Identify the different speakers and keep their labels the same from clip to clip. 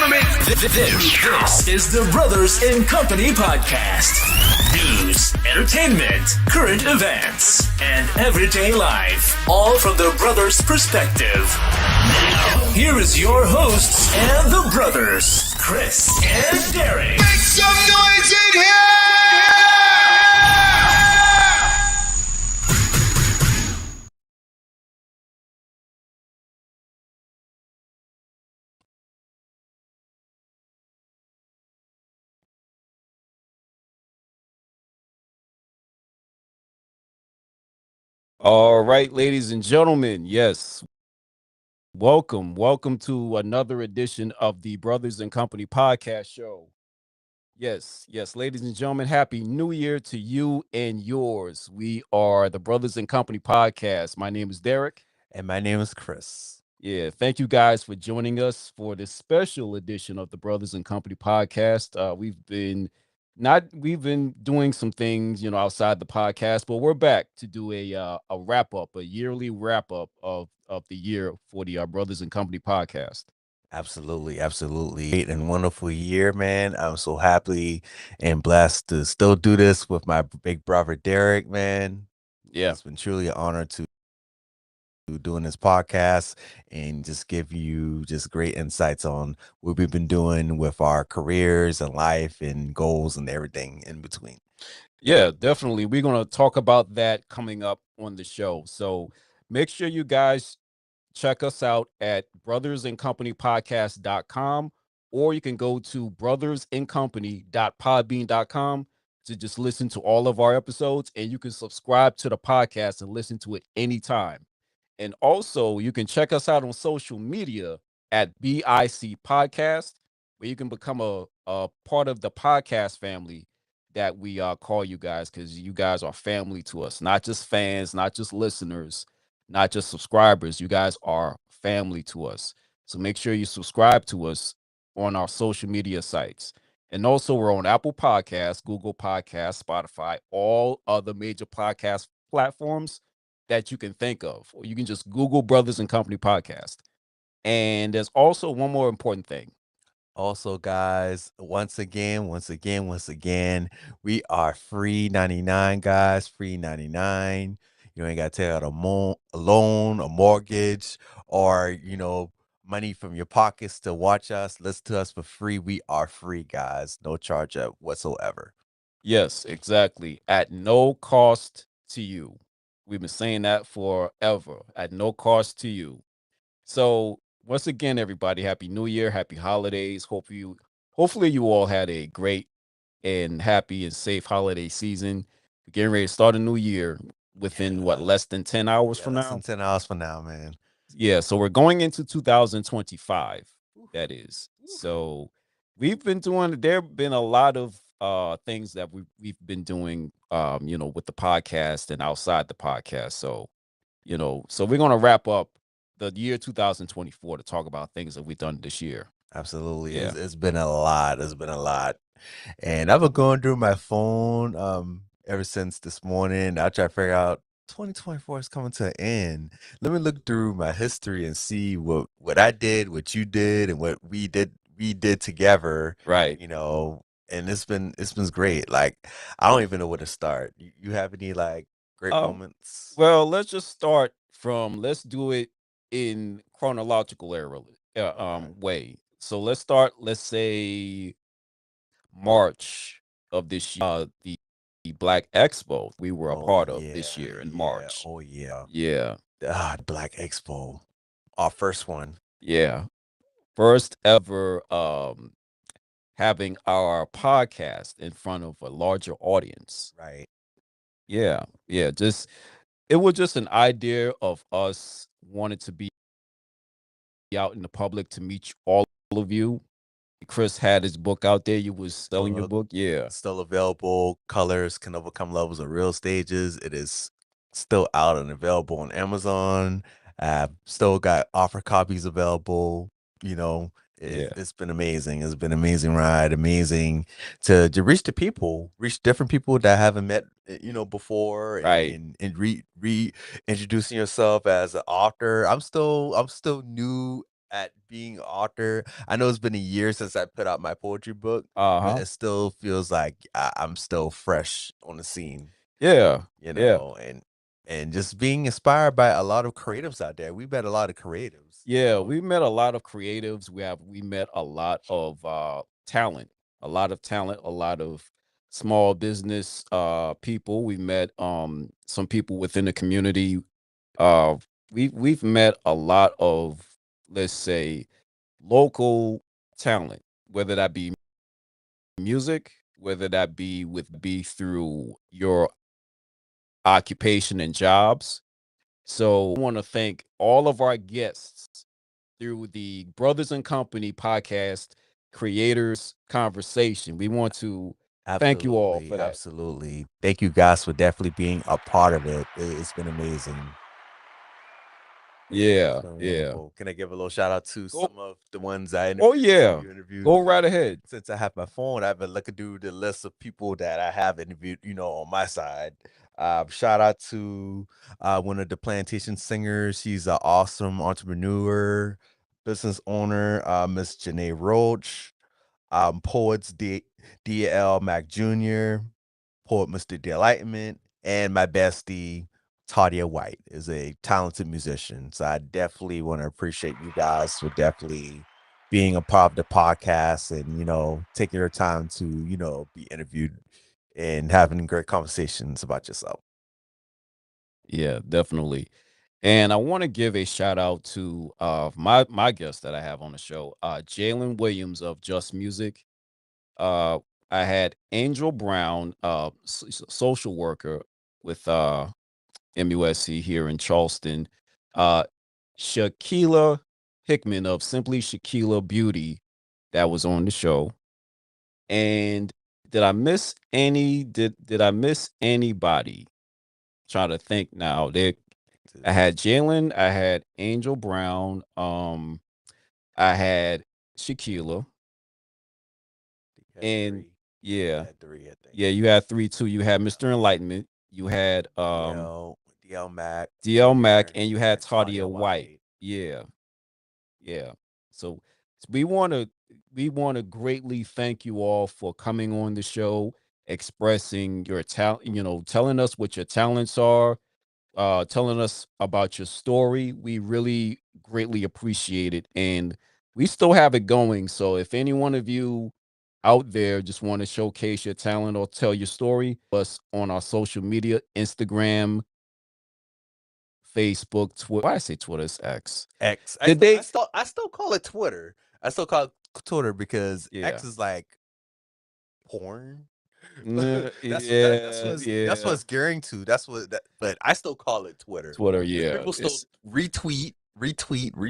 Speaker 1: gentlemen, this is the Brothers in Company podcast. News, entertainment, current events, and everyday life, all from the brothers' perspective. Now, here is your hosts and the brothers, Chris and Derek.
Speaker 2: Make some noise in here!
Speaker 3: All right, ladies and gentlemen, yes, welcome to another edition of the Brothers and Company podcast show. Yes, ladies and gentlemen, happy new year to you and yours. We are the Brothers and Company podcast. My name is Derek.
Speaker 4: And my name is Chris.
Speaker 3: Yeah, thank you guys for joining us for this special edition of the Brothers and Company podcast. We've been doing some things, outside the podcast, but we're back to do a wrap up, a yearly wrap up of the year for the Brothers and Company podcast.
Speaker 4: Absolutely. Great and wonderful year, man. I'm so happy and blessed to still do this with my big brother Derek, man.
Speaker 3: Yeah,
Speaker 4: It's been truly an honor to doing this podcast and just give you just great insights on what we've been doing with our careers and life and goals and everything in between.
Speaker 3: yeah, definitely. We're gonna talk about that coming up on the show. So make sure you guys check us out at brothersandcompanypodcast.com, or you can go to brothersincompany.podbean.com to just listen to all of our episodes, and you can subscribe to the podcast and listen to it anytime. And also, you can check us out on social media at BIC Podcast, where you can become a part of the podcast family that we call you guys, because you guys are family to us, not just fans, not just listeners, not just subscribers. You guys are family to us. So make sure you subscribe to us on our social media sites. And also, we're on Apple Podcasts, Google Podcasts, Spotify, all other major podcast platforms that you can think of. Or you can just Google Brothers and Company podcast. And there's also one more important thing.
Speaker 4: Also, guys, once again, we are free 99, guys. Free 99. You ain't got to take out a loan, a mortgage, or money from your pockets to watch us, listen to us for free. We are free, guys. No charge whatsoever.
Speaker 3: Yes, exactly. At no cost to you. We've been saying that forever. At no cost to you. So once again, everybody, happy New Year, happy holidays. Hopefully you all had a great and happy and safe holiday season. We're getting ready to start a new year within less than 10 hours from
Speaker 4: Less
Speaker 3: now.
Speaker 4: than 10 hours from now, man.
Speaker 3: Yeah, so we're going into 2025. That is. So there've been a lot of things that we've been doing with the podcast and outside the podcast. So we're gonna wrap up the year 2024 to talk about things that we've done this year.
Speaker 4: Absolutely.
Speaker 3: Yeah.
Speaker 4: It's been a lot. And I've been going through my phone ever since this morning. I try to figure out 2024 is coming to an end. Let me look through my history and see what I did, what you did, and what we did together.
Speaker 3: Right.
Speaker 4: And it's been great. Like, I don't even know where to start. You have any like great moments?
Speaker 3: Well, let's let's do it in chronological way. So let's start, let's say March of this year, the Black Expo we were a part of this year in March.
Speaker 4: Oh yeah.
Speaker 3: Yeah.
Speaker 4: Black Expo. Our first one.
Speaker 3: Yeah. First ever having our podcast in front of a larger audience.
Speaker 4: Right.
Speaker 3: Yeah. It was just an idea of us wanting to be out in the public to meet all of you. Chris had his book out there. You was selling your book. Yeah.
Speaker 4: Still available. Colors Can Overcome Levels of Real Stages. It is still out and available on Amazon. Still got offer copies available. It's been amazing. It's been an amazing ride. Amazing to reach different people that haven't met, before.
Speaker 3: Right.
Speaker 4: And reintroducing yourself as an author. I'm still new at being an author. I know it's been a year since I put out my poetry book, but
Speaker 3: Uh-huh.
Speaker 4: it still feels like I'm still fresh on the scene,
Speaker 3: Yeah.
Speaker 4: you
Speaker 3: Yeah.
Speaker 4: know, and just being inspired by a lot of creatives out there. We met a lot of creatives, you
Speaker 3: Yeah,
Speaker 4: know.
Speaker 3: we met a lot of creatives. We met a lot of talent, a lot of small business people. We met some people within the community. Uh we've met a lot of, let's say, local talent, whether that be music, whether that be through your occupation and jobs. So I want to thank all of our guests through the Brothers and Company podcast creators conversation. We want to thank you all
Speaker 4: Absolutely,
Speaker 3: for that.
Speaker 4: absolutely. Thank you guys for definitely being a part of it. It's been amazing. It's
Speaker 3: Yeah,
Speaker 4: been
Speaker 3: yeah.
Speaker 4: wonderful. Can I give a little shout out to
Speaker 3: Go.
Speaker 4: some of the ones I
Speaker 3: Oh
Speaker 4: interviewed, some
Speaker 3: yeah.
Speaker 4: you interviewed?
Speaker 3: Go right ahead.
Speaker 4: Since I have my phone, I've been looking through the list of people that I have interviewed, you know, on my side. Shout out to one of the plantation singers. She's an awesome entrepreneur, business owner, Miss Janae Roach. Poets DL Mac Jr., poet Mr. Delightment, and my bestie Tadia White is a talented musician. So I definitely want to appreciate you guys for definitely being a part of the podcast and, you know, taking your time to, you know, be interviewed and having great conversations about yourself.
Speaker 3: Yeah, definitely. And I want to give a shout out to my guest that I have on the show, Jalen Williams of Just Music. Uh I had Angel Brown, social worker with MUSC here in Charleston. Uh, Shakila Hickman of Simply Shakila Beauty that was on the show. And did I miss any? Did I miss anybody? Trying to think now. I had Jalen. I had Angel Brown. I had Shakila,
Speaker 4: You had
Speaker 3: and
Speaker 4: three. You
Speaker 3: yeah,
Speaker 4: had three, I think.
Speaker 3: yeah. You had three too. You had Mr. Enlightenment. You had
Speaker 4: DL Mac
Speaker 3: DL Mac,
Speaker 4: Jr.
Speaker 3: and you
Speaker 4: You
Speaker 3: had
Speaker 4: had
Speaker 3: Tadia
Speaker 4: Tadia
Speaker 3: White.
Speaker 4: White.
Speaker 3: Yeah. Yeah. So we want to greatly thank you all for coming on the show, expressing your talent, telling us what your talents are, telling us about your story. We really greatly appreciate it. And we still have it going. So if any one of you out there just want to showcase your talent or tell your story, us on our social media, Instagram, Facebook, Twitter. Why I say Twitter is X.
Speaker 4: X.
Speaker 3: Did they?
Speaker 4: I still call it Twitter. I still call it Twitter because
Speaker 3: Yeah.
Speaker 4: X is like porn.
Speaker 3: Yeah,
Speaker 4: That's
Speaker 3: yeah.
Speaker 4: what's gearing to. That's what that. But I still call it Twitter
Speaker 3: Twitter,
Speaker 4: because
Speaker 3: yeah.
Speaker 4: people still retweet. They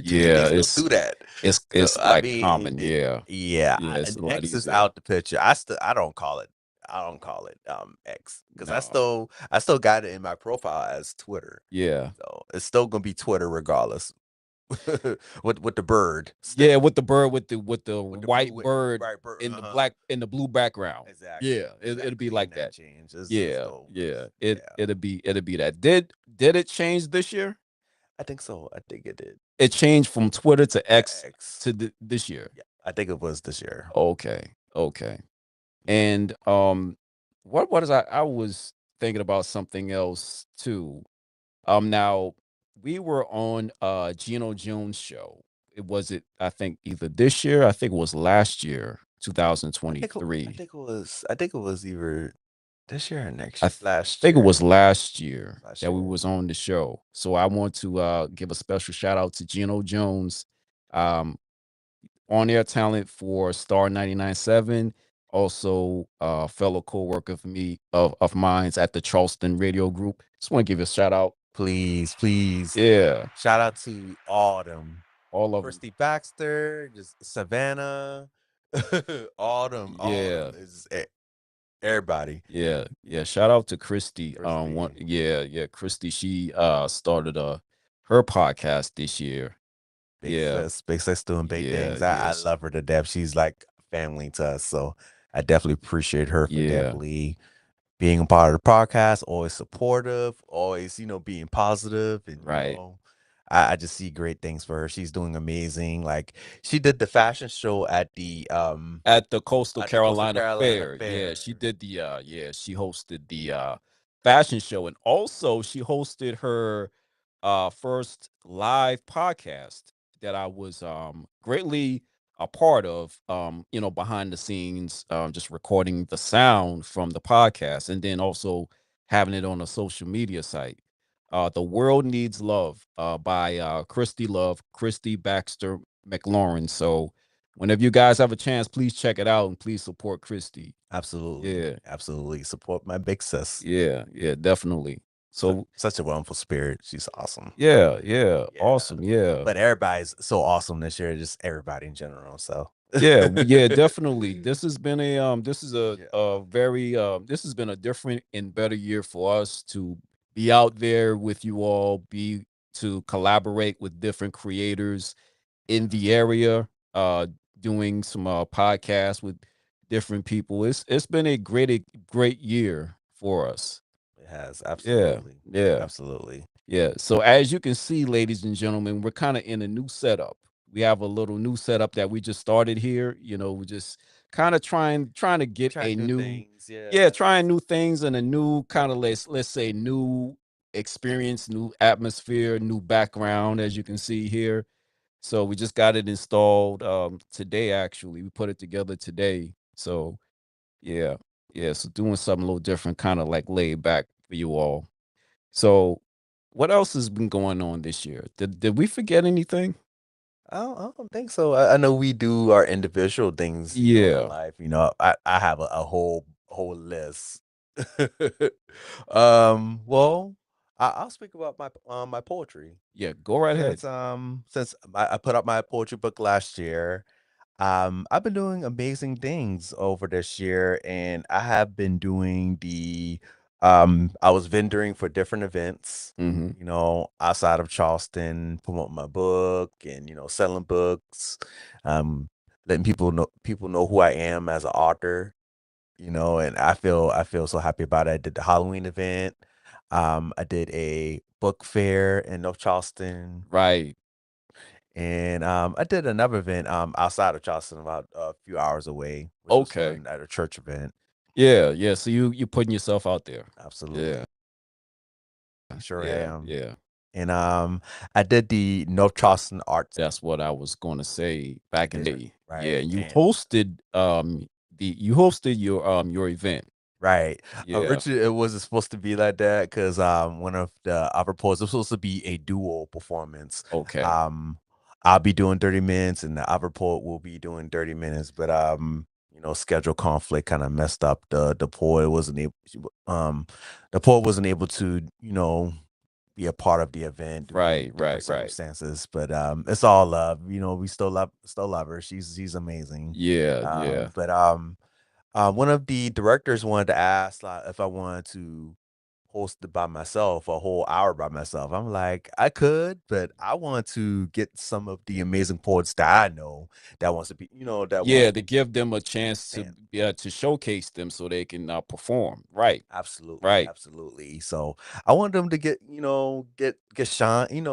Speaker 3: Yeah,
Speaker 4: still do that. So
Speaker 3: it's
Speaker 4: I
Speaker 3: like
Speaker 4: mean,
Speaker 3: common, yeah.
Speaker 4: yeah.
Speaker 3: Yeah, it's a lot
Speaker 4: X is
Speaker 3: easier.
Speaker 4: out the picture. I don't call it. I don't call it X because
Speaker 3: No.
Speaker 4: I still got it in my profile as Twitter.
Speaker 3: Yeah.
Speaker 4: So it's still gonna be Twitter regardless. with the bird
Speaker 3: Yeah,
Speaker 4: still
Speaker 3: with the bird with the
Speaker 4: with the blue
Speaker 3: white bird
Speaker 4: right bird.
Speaker 3: in the blue background.
Speaker 4: Exactly.
Speaker 3: Yeah, it'll be
Speaker 4: Exactly.
Speaker 3: like
Speaker 4: And that
Speaker 3: that.
Speaker 4: change. It's
Speaker 3: Yeah,
Speaker 4: dope.
Speaker 3: yeah.
Speaker 4: Yeah.
Speaker 3: It'll be that. Did it change this year?
Speaker 4: I think so. I think it did.
Speaker 3: It changed from Twitter to X
Speaker 4: X.
Speaker 3: to this year.
Speaker 4: Yeah. I think it was this year.
Speaker 3: Okay. Okay.
Speaker 4: Yeah.
Speaker 3: And what is I was thinking about something else too. Now we were on Gino Jones show. It was it I think either this year, I think it was last year,
Speaker 4: I
Speaker 3: 2023.
Speaker 4: think it was either this year or next
Speaker 3: I
Speaker 4: year. Last
Speaker 3: think it
Speaker 4: year.
Speaker 3: was last year
Speaker 4: Last
Speaker 3: that we
Speaker 4: year.
Speaker 3: was on the show. So I want to give a special shout out to Gino Jones, um, on air talent for Star 99.7. Also, fellow co-worker of mine's at the Charleston Radio Group. Just want to give you a shout out.
Speaker 4: Please, please.
Speaker 3: Yeah,
Speaker 4: Shout out to all of them.
Speaker 3: all of them.
Speaker 4: Christy Baxter, just Savannah, all of them
Speaker 3: Yeah,
Speaker 4: is everybody.
Speaker 3: yeah, yeah. Shout out to Christy.
Speaker 4: Christy.
Speaker 3: Yeah. Christy. She started her podcast this year. Yeah,
Speaker 4: Big sis doing big
Speaker 3: yeah,
Speaker 4: things. I
Speaker 3: yes,
Speaker 4: love her to death. She's like family to us. So I definitely appreciate her for
Speaker 3: yeah.
Speaker 4: definitely being a part of the podcast, always supportive, always, you know, being positive. And,
Speaker 3: Right.
Speaker 4: you know, I just see great things for her. She's doing amazing. Like she did the fashion show
Speaker 3: At the Coastal
Speaker 4: at the Coastal
Speaker 3: Carolina
Speaker 4: Carolina
Speaker 3: Fair. Yeah, she
Speaker 4: Fair.
Speaker 3: did the she hosted the fashion show, and also she hosted her first live podcast that I was greatly a part of, behind the scenes, just recording the sound from the podcast and then also having it on a social media site. The World Needs Love by Christy Baxter McLaurin. So whenever you guys have a chance, please check it out and please support Christy.
Speaker 4: Absolutely.
Speaker 3: Yeah.
Speaker 4: Absolutely. Support my big sis.
Speaker 3: Yeah, definitely. So
Speaker 4: Such a wonderful spirit. She's awesome.
Speaker 3: yeah, awesome. Yeah.
Speaker 4: But everybody's so awesome this year, just everybody in general. So
Speaker 3: Yeah, definitely. This has been this is
Speaker 4: Yeah.
Speaker 3: a very this has been a different and better year for us to be out there with you all, to collaborate with different creators in the area, doing some podcasts with different people. It's been a great year for us.
Speaker 4: It has
Speaker 3: Yeah,
Speaker 4: absolutely.
Speaker 3: yeah.
Speaker 4: Absolutely.
Speaker 3: Yeah. So as you can see, ladies and gentlemen, we're kind of in a new setup. We have a little new setup that we just started here. We're just kind of trying to get
Speaker 4: Try
Speaker 3: a
Speaker 4: new
Speaker 3: new,
Speaker 4: things.
Speaker 3: yeah,
Speaker 4: Yeah.
Speaker 3: trying new things and a new kind of let's say new experience, new atmosphere, new background, as you can see here. So we just got it installed today. Actually, we put it together today. So yeah, yeah. So doing something a little different, kind of like laid back for you all. So, what else has been going on this year? Did we forget anything?
Speaker 4: I don't think so. I know we do our individual things, in
Speaker 3: Yeah.
Speaker 4: life. I have a whole list. Well, I'll speak about my poetry.
Speaker 3: Yeah, go right ahead.
Speaker 4: Since I put up my poetry book last year, I've been doing amazing things over this year, and I have been doing I was vendoring for different events,
Speaker 3: Mhm.
Speaker 4: outside of Charleston, promoting my book and, selling books, um, letting people know who I am as an author, and I feel so happy about it. I did the Halloween event. I did a book fair in North Charleston.
Speaker 3: Right.
Speaker 4: And I did another event outside of Charleston, about a few hours away, which was
Speaker 3: Okay.
Speaker 4: fun, at a church event.
Speaker 3: Yeah. So you putting yourself out there.
Speaker 4: Absolutely.
Speaker 3: Yeah.
Speaker 4: Sure
Speaker 3: Yeah.
Speaker 4: am.
Speaker 3: Yeah.
Speaker 4: And I did the North Charleston Arts.
Speaker 3: That's what I was going to say back in the day.
Speaker 4: Right.
Speaker 3: Yeah, and you
Speaker 4: And
Speaker 3: hosted your event.
Speaker 4: right.
Speaker 3: Yeah.
Speaker 4: Originally, it wasn't supposed to be like that because one of the other poets, it was supposed to be a duo performance.
Speaker 3: Okay.
Speaker 4: I'll be doing 30 minutes and the other poet will be doing 30 minutes, but schedule conflict kind of messed up the poet. The poet wasn't able to, be a part of the event due to
Speaker 3: Right,
Speaker 4: different
Speaker 3: right.
Speaker 4: circumstances. But it's all love. We still love her. She's amazing.
Speaker 3: Yeah.
Speaker 4: But one of the directors wanted to ask, like, if I wanted to host it by myself, a whole hour by myself. I'm like, I could, but I want to get some of the amazing poets that I know that wants to be, that
Speaker 3: Yeah,
Speaker 4: wants
Speaker 3: to give them a chance to showcase them so they can perform. Right.
Speaker 4: absolutely,
Speaker 3: Right.
Speaker 4: absolutely. So I want them to get, get shine, get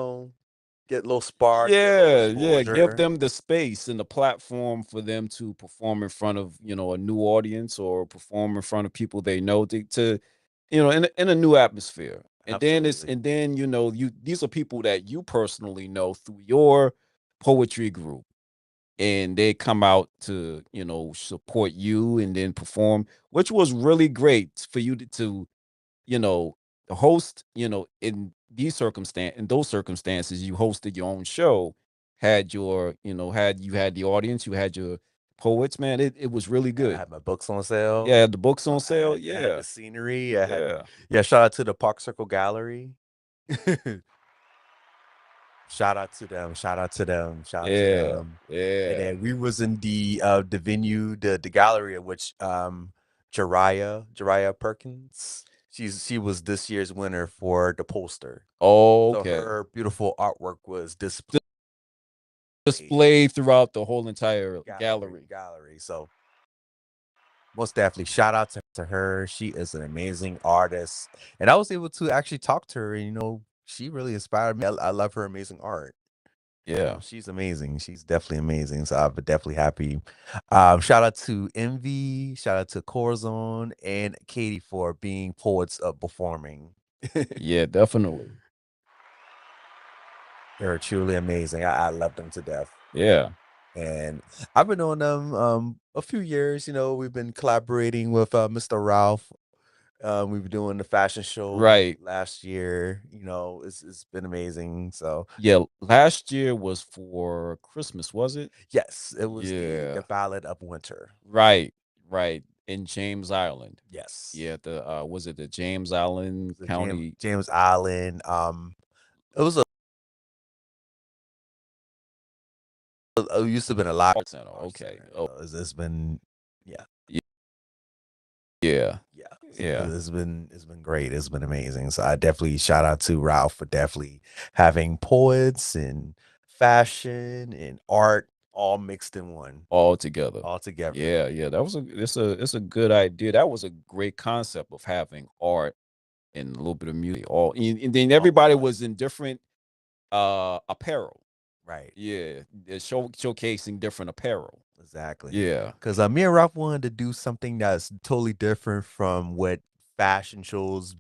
Speaker 4: a little spark, get a little
Speaker 3: Yeah. Give
Speaker 4: exposure.
Speaker 3: them the space and the platform for them to perform in front of, a new audience or perform in front of people they know to in a new atmosphere. And then
Speaker 4: Absolutely.
Speaker 3: these are people that you personally know through your poetry group. And they come out to, support you and then perform, which was really great for you to you know, host, in those circumstances, you hosted your own show, had the audience, you had your poets, man. It was really
Speaker 4: I
Speaker 3: good.
Speaker 4: had my books on sale.
Speaker 3: Yeah, the books on
Speaker 4: I
Speaker 3: sale.
Speaker 4: had
Speaker 3: Yeah.
Speaker 4: the scenery.
Speaker 3: Yeah.
Speaker 4: Shout out to the Park Circle Gallery. Shout out to them. Shout out to them. Shout out to
Speaker 3: Yeah.
Speaker 4: them. And
Speaker 3: Yeah.
Speaker 4: then we was in the venue, the gallery at which Jariah Perkins. She was this year's winner for the poster. So
Speaker 3: Okay.
Speaker 4: her beautiful artwork was
Speaker 3: Displayed throughout the whole entire gallery.
Speaker 4: gallery. So most definitely shout out to her. She is an amazing artist. And I was able to actually talk to her and, she really inspired me. I love her amazing art.
Speaker 3: Yeah.
Speaker 4: She's amazing. She's definitely amazing. So I'm definitely happy. Shout out to Envy, shout out to Corazon and Katie for being poets of performing.
Speaker 3: Yeah, definitely.
Speaker 4: They're truly amazing. I love them to death.
Speaker 3: Yeah.
Speaker 4: And I've been on them a few years. We've been collaborating with Mr. Ralph. We were doing the fashion show
Speaker 3: Right.
Speaker 4: last year. It's been amazing. So
Speaker 3: Yeah, last year was for Christmas, was it?
Speaker 4: yes, it was
Speaker 3: Yeah.
Speaker 4: the Ballad of Winter.
Speaker 3: Right. Right. In James Island.
Speaker 4: Yes.
Speaker 3: Yeah, was it the James Island
Speaker 4: The
Speaker 3: County?
Speaker 4: James Island. It was it used to have been a lot.
Speaker 3: Center. Okay. Oh,
Speaker 4: It's been yeah.
Speaker 3: yeah.
Speaker 4: Yeah.
Speaker 3: Yeah.
Speaker 4: It's been great. It's been amazing. So I definitely shout out to Ralph for definitely having poets and fashion and art all mixed in one.
Speaker 3: All together.
Speaker 4: All together.
Speaker 3: Yeah, yeah. It's a good idea. That was a great concept of having art and a little bit of music. And then everybody was in different apparel.
Speaker 4: Right.
Speaker 3: Yeah. Showcasing different apparel.
Speaker 4: Exactly.
Speaker 3: Yeah.
Speaker 4: Because me and Ralph wanted to do something that's totally different from what fashion shows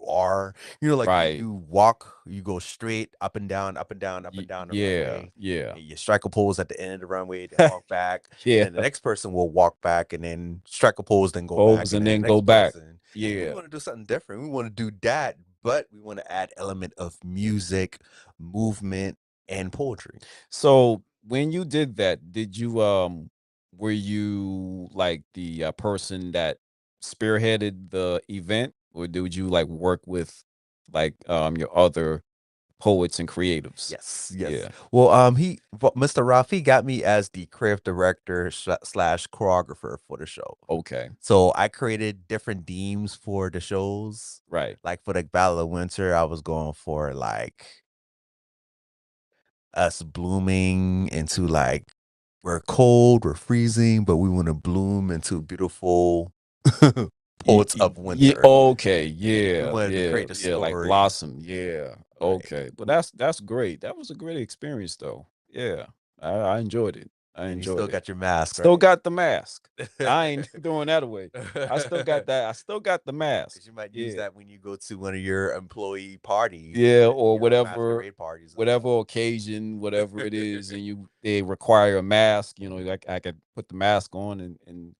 Speaker 4: are. Like
Speaker 3: Right.
Speaker 4: you walk, you go straight up and down, up and down, up and down the
Speaker 3: Yeah.
Speaker 4: runway.
Speaker 3: Yeah.
Speaker 4: And you strike a pose at the end of the runway, then walk back.
Speaker 3: Yeah.
Speaker 4: And the next person will walk back and then strike a pose, then go back.
Speaker 3: Pose and
Speaker 4: the
Speaker 3: then
Speaker 4: next
Speaker 3: go back.
Speaker 4: person. And
Speaker 3: Yeah.
Speaker 4: we want to do something different. We want to do that, but we want to add element of music, movement, and poetry.
Speaker 3: So when you did that, did you were you like the person that spearheaded the event, or did you like work with like your other poets and creatives?
Speaker 4: Yes.
Speaker 3: Yeah.
Speaker 4: Well, Mr. Ralph, he got me as the creative director slash choreographer for the show.
Speaker 3: Okay.
Speaker 4: So I created different themes for the shows.
Speaker 3: Right.
Speaker 4: Like for the Battle of Winter, I was going for like us blooming into like we're cold, we're freezing, but we want to bloom into beautiful poets of winter.
Speaker 3: Yeah, okay. Yeah.
Speaker 4: We wanted to create the
Speaker 3: Yeah, like
Speaker 4: story.
Speaker 3: blossom. Yeah.
Speaker 4: Right.
Speaker 3: Okay. But that's great. That was a great experience though. Yeah. I enjoyed it. I
Speaker 4: And you
Speaker 3: enjoyed
Speaker 4: still
Speaker 3: it.
Speaker 4: got your mask.
Speaker 3: Still
Speaker 4: right?
Speaker 3: got the mask. I ain't throwing that away. I still got that. I still got the mask.
Speaker 4: 'Cause you might use
Speaker 3: Yeah.
Speaker 4: that when you go to one of your employee parties.
Speaker 3: Yeah, or whatever
Speaker 4: masquerade parties.
Speaker 3: whatever occasion, whatever it is, and they require a mask, like I could put the mask on and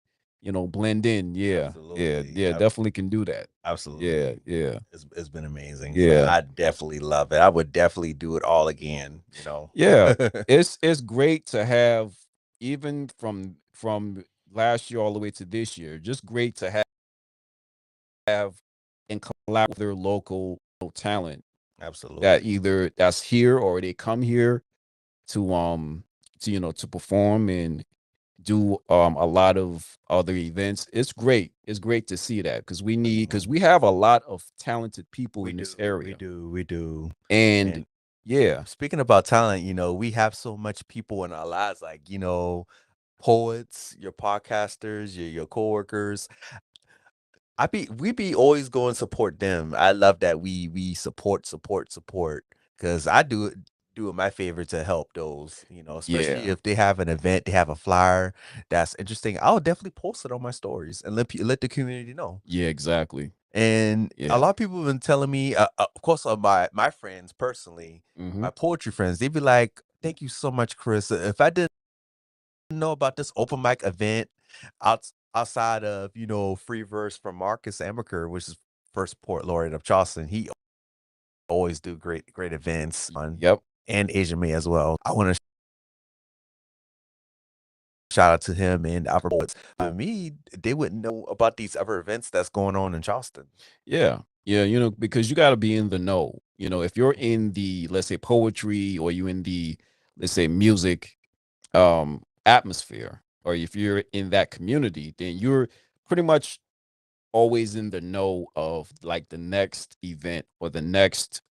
Speaker 3: blend in. Yeah.
Speaker 4: Absolutely.
Speaker 3: Yeah, definitely can do that.
Speaker 4: Absolutely.
Speaker 3: Yeah.
Speaker 4: It's been amazing.
Speaker 3: Yeah.
Speaker 4: So I definitely love it. I would definitely do it all again,
Speaker 3: Yeah. It's great to have, even from last year all the way to this year, just great to have and collaborate with their local talent
Speaker 4: Absolutely.
Speaker 3: that either that's here or they come here to perform and do a lot of other events. It's great. It's great to see that because we have a lot of talented people in this area.
Speaker 4: We do.
Speaker 3: And yeah,
Speaker 4: Speaking about talent, we have so much people in our lives, like, poets, your podcasters, your coworkers. We be always going to support them. I love that we support because I do it my favor to help those, especially
Speaker 3: Yeah.
Speaker 4: if they have an event, they have a flyer that's interesting. I'll definitely post it on my stories and let the community know.
Speaker 3: Yeah, exactly.
Speaker 4: And
Speaker 3: Yeah.
Speaker 4: a lot of people have been telling me, of course, my friends personally,
Speaker 3: Mhm.
Speaker 4: my poetry friends, they'd be like, "Thank you so much, Chris. If I didn't know about this open mic event outside of free verse from Marcus Amaker, which is first poet laureate of Charleston, he always do great events on
Speaker 3: Yep.
Speaker 4: and Asia May as well. I want to shout out to him and other poets. Me, they wouldn't know about these other events that's going on in Charleston.
Speaker 3: Yeah. Yeah, because you got to be in the know. If you're in the, let's say, poetry, or you in the, let's say, music atmosphere, or if you're in that community, then you're pretty much always in the know of like the next event or the next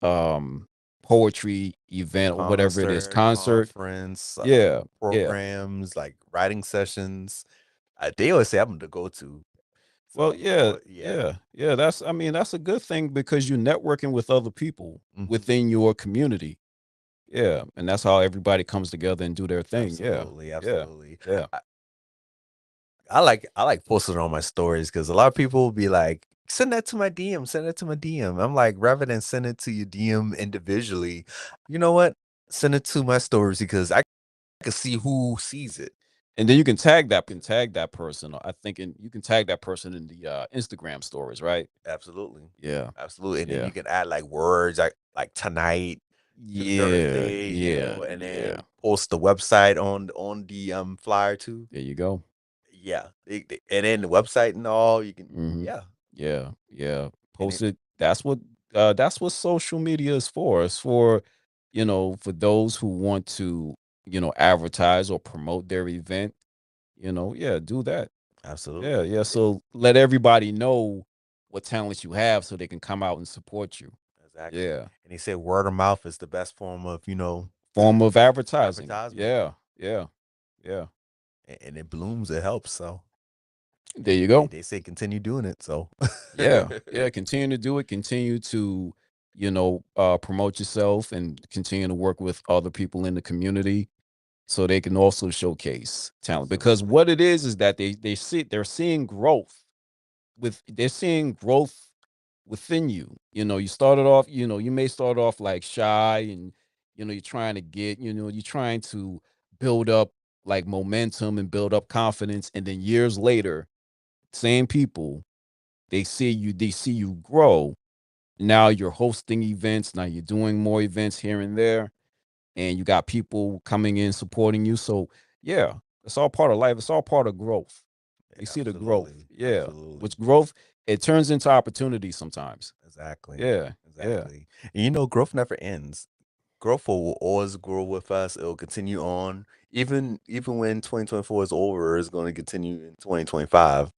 Speaker 3: poetry event or whatever it is, concert.
Speaker 4: Conference,
Speaker 3: Yeah.
Speaker 4: programs, like writing sessions. They always say I'm going to go to.
Speaker 3: Well,
Speaker 4: So,
Speaker 3: yeah,
Speaker 4: yeah.
Speaker 3: That's, I mean, that's a good thing because you're networking with other people
Speaker 4: Mhm.
Speaker 3: within your community. Yeah, and that's how everybody comes together and do their thing. Yeah,
Speaker 4: Absolutely,
Speaker 3: yeah,
Speaker 4: absolutely.
Speaker 3: yeah.
Speaker 4: I like posting on my stories because a lot of people will be like, send that to my DM, send it to my DM. I'm like, rather than send it to your DM individually, you know what? Send it to my stories because I can see who sees it.
Speaker 3: And then you can tag that person. I think, and you can tag that person in the Instagram stories, right?
Speaker 4: Absolutely.
Speaker 3: Yeah,
Speaker 4: Absolutely. And then
Speaker 3: yeah,
Speaker 4: you can add like words like tonight to
Speaker 3: yeah,
Speaker 4: Thursday,
Speaker 3: yeah,
Speaker 4: and
Speaker 3: yeah.
Speaker 4: then post the website on the flyer too.
Speaker 3: There you go.
Speaker 4: Yeah. And then the website and all, you can,
Speaker 3: Hmm.
Speaker 4: yeah.
Speaker 3: Yeah, yeah.
Speaker 4: And
Speaker 3: Post it. That's what social media is for. It's for, for those who want to, advertise or promote their event. Yeah, do that. Yeah,
Speaker 4: absolutely.
Speaker 3: yeah. So let everybody know what talents you have so they can come out and support you.
Speaker 4: Exactly.
Speaker 3: Yeah.
Speaker 4: And he said word of mouth is the best form of,
Speaker 3: Form of advertising.
Speaker 4: advertisement.
Speaker 3: Yeah, yeah, yeah.
Speaker 4: And it blooms, it helps. So
Speaker 3: There you
Speaker 4: they,
Speaker 3: go.
Speaker 4: they say continue doing it. So
Speaker 3: Yeah, yeah. Continue to do it. Continue to, promote yourself and continue to work with other people in the community so they can also showcase talent. Because
Speaker 4: absolutely.
Speaker 3: what it is that they're seeing growth they're seeing growth within you. You started off, you may start off like shy and you're trying to you're trying to build up like momentum and build up confidence. And then years later, same people, they see you grow. Now you're hosting events, now you're doing more events here and there, and you got people coming in supporting you. So yeah, it's all part of life. It's all part of growth. You see the growth.
Speaker 4: Absolutely.
Speaker 3: Yeah.
Speaker 4: Absolutely.
Speaker 3: Which growth, it turns into opportunity sometimes.
Speaker 4: Exactly.
Speaker 3: Yeah. Yeah.
Speaker 4: Exactly. And growth never ends. Growth will always grow with us. It'll continue on. Even when 2024 is over, it's going to continue in 2025.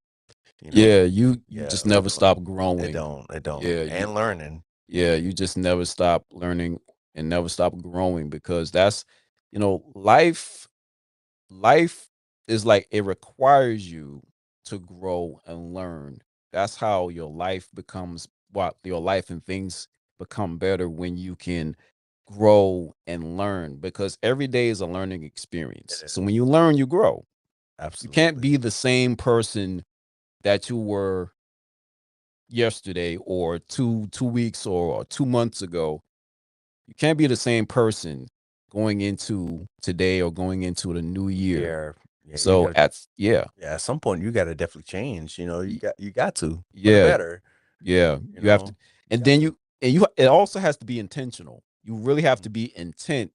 Speaker 3: Yeah. You
Speaker 4: Yeah,
Speaker 3: just
Speaker 4: we're
Speaker 3: never
Speaker 4: going
Speaker 3: stop
Speaker 4: it
Speaker 3: growing.
Speaker 4: don't. It don't.
Speaker 3: Yeah.
Speaker 4: And learning.
Speaker 3: Yeah. You just never stop learning and never stop growing because that's, life, life is like it requires you to grow and learn. That's how your life becomes what your life and things become better when you can grow and learn because every day is a learning experience.
Speaker 4: It
Speaker 3: So when
Speaker 4: is.
Speaker 3: you learn, you grow. You can't
Speaker 4: Absolutely.
Speaker 3: be the same person that you were yesterday or two weeks or 2 months ago. You can't be the same person going into today or going into the new year.
Speaker 4: Yeah. Yeah, you
Speaker 3: So
Speaker 4: got
Speaker 3: yeah,
Speaker 4: yeah, at some point you gotta definitely change. You
Speaker 3: y-
Speaker 4: got to for the
Speaker 3: yeah,
Speaker 4: better.
Speaker 3: yeah.
Speaker 4: You
Speaker 3: You have to,
Speaker 4: know, you
Speaker 3: and
Speaker 4: got
Speaker 3: then
Speaker 4: to.
Speaker 3: it also has to be intentional. You really have
Speaker 4: Mhm.
Speaker 3: to be intent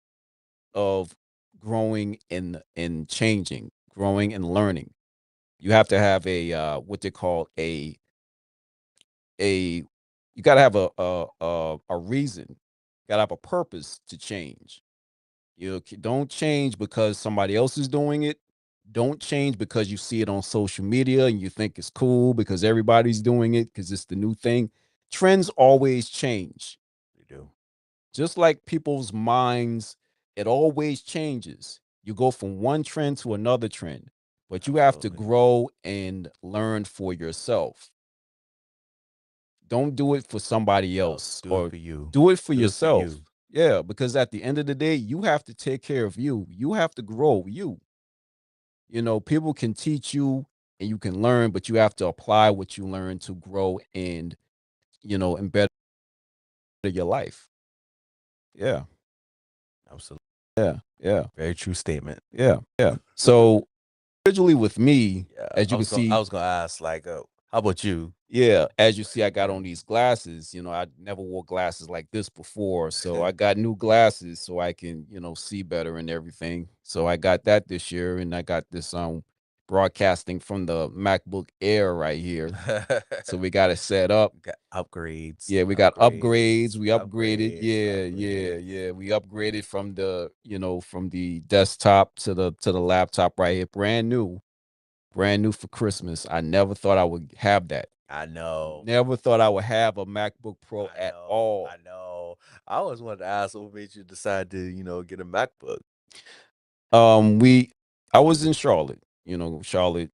Speaker 3: of growing and changing, growing and learning. You have to have a what they call a you got to have a reason. You got to have a purpose to change. Don't change because somebody else is doing it. Don't change because you see it on social media and you think it's cool because everybody's doing it because it's the new thing. Trends always change.
Speaker 4: You do.
Speaker 3: Just like people's minds, it always changes. You go from one trend to another trend, but you have to
Speaker 4: Absolutely.
Speaker 3: grow and learn for yourself. Don't do it for somebody
Speaker 4: Else,
Speaker 3: else
Speaker 4: do it
Speaker 3: or
Speaker 4: for you.
Speaker 3: do it for
Speaker 4: Do it for
Speaker 3: yourself.
Speaker 4: you.
Speaker 3: Yeah, because at the end of the day, you have to take care of you. You have to grow you. People can teach you and you can learn, but you have to apply what you learn to grow and better your life. Yeah.
Speaker 4: Absolutely.
Speaker 3: Yeah. Yeah.
Speaker 4: Very true statement.
Speaker 3: Yeah. Yeah. So originally with me,
Speaker 4: Yeah,
Speaker 3: as
Speaker 4: I
Speaker 3: you can
Speaker 4: was going. I
Speaker 3: see,
Speaker 4: was going to ask, like, how about you?
Speaker 3: yeah, as you see, I got
Speaker 4: Yeah.
Speaker 3: on these glasses. I never wore glasses like this before. So I got new glasses so I can, see better and everything. So I got that this year and I got this broadcasting from the MacBook Air right here. So we got it set up.
Speaker 4: Got upgrades,
Speaker 3: Yeah, we got upgrades.
Speaker 4: upgrades,
Speaker 3: We upgraded.
Speaker 4: upgrades,
Speaker 3: Yeah, yeah,
Speaker 4: upgrades.
Speaker 3: yeah. We upgraded from the desktop to the laptop right here. Brand new for Christmas. I never thought I would have that.
Speaker 4: I know.
Speaker 3: Never thought I would have a MacBook Pro
Speaker 4: I
Speaker 3: at
Speaker 4: know.
Speaker 3: all.
Speaker 4: I know. I always wanted to ask what made you decide to, get a MacBook.
Speaker 3: Um, we I was in Charlotte, Charlotte.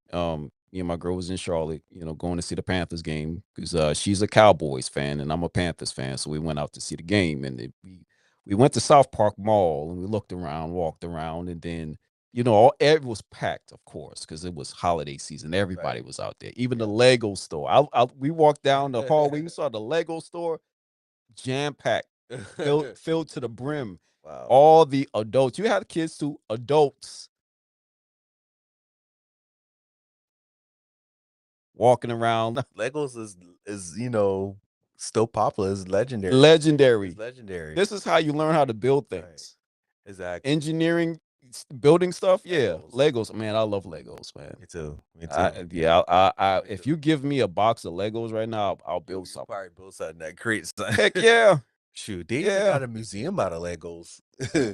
Speaker 3: Me and my girl was in Charlotte, going to see the Panthers game because she's a Cowboys fan and I'm a Panthers fan. So we went out to see the game, and we went to South Park Mall and we looked around, walked around, and then it was packed, of course, because it was holiday season. Everybody
Speaker 4: Right.
Speaker 3: was out there. Even the
Speaker 4: Yeah.
Speaker 3: Lego store. We walked down the hallway. We saw the Lego store jam packed, filled to the brim.
Speaker 4: Wow.
Speaker 3: All the adults. You had kids too. Adults walking around.
Speaker 4: Legos is still popular. It's legendary.
Speaker 3: Legendary.
Speaker 4: It's legendary.
Speaker 3: This is how you learn how to build
Speaker 4: Right.
Speaker 3: things.
Speaker 4: Exactly.
Speaker 3: Engineering, building stuff. Yeah,
Speaker 4: Legos.
Speaker 3: Legos. Man, I love Legos, man.
Speaker 4: Me too. Me too.
Speaker 3: I if you give me a box of Legos right now, I'll build
Speaker 4: You
Speaker 3: something.
Speaker 4: probably build something that creates something.
Speaker 3: Heck yeah,
Speaker 4: Shoot, they even
Speaker 3: yeah,
Speaker 4: got a museum out of Legos.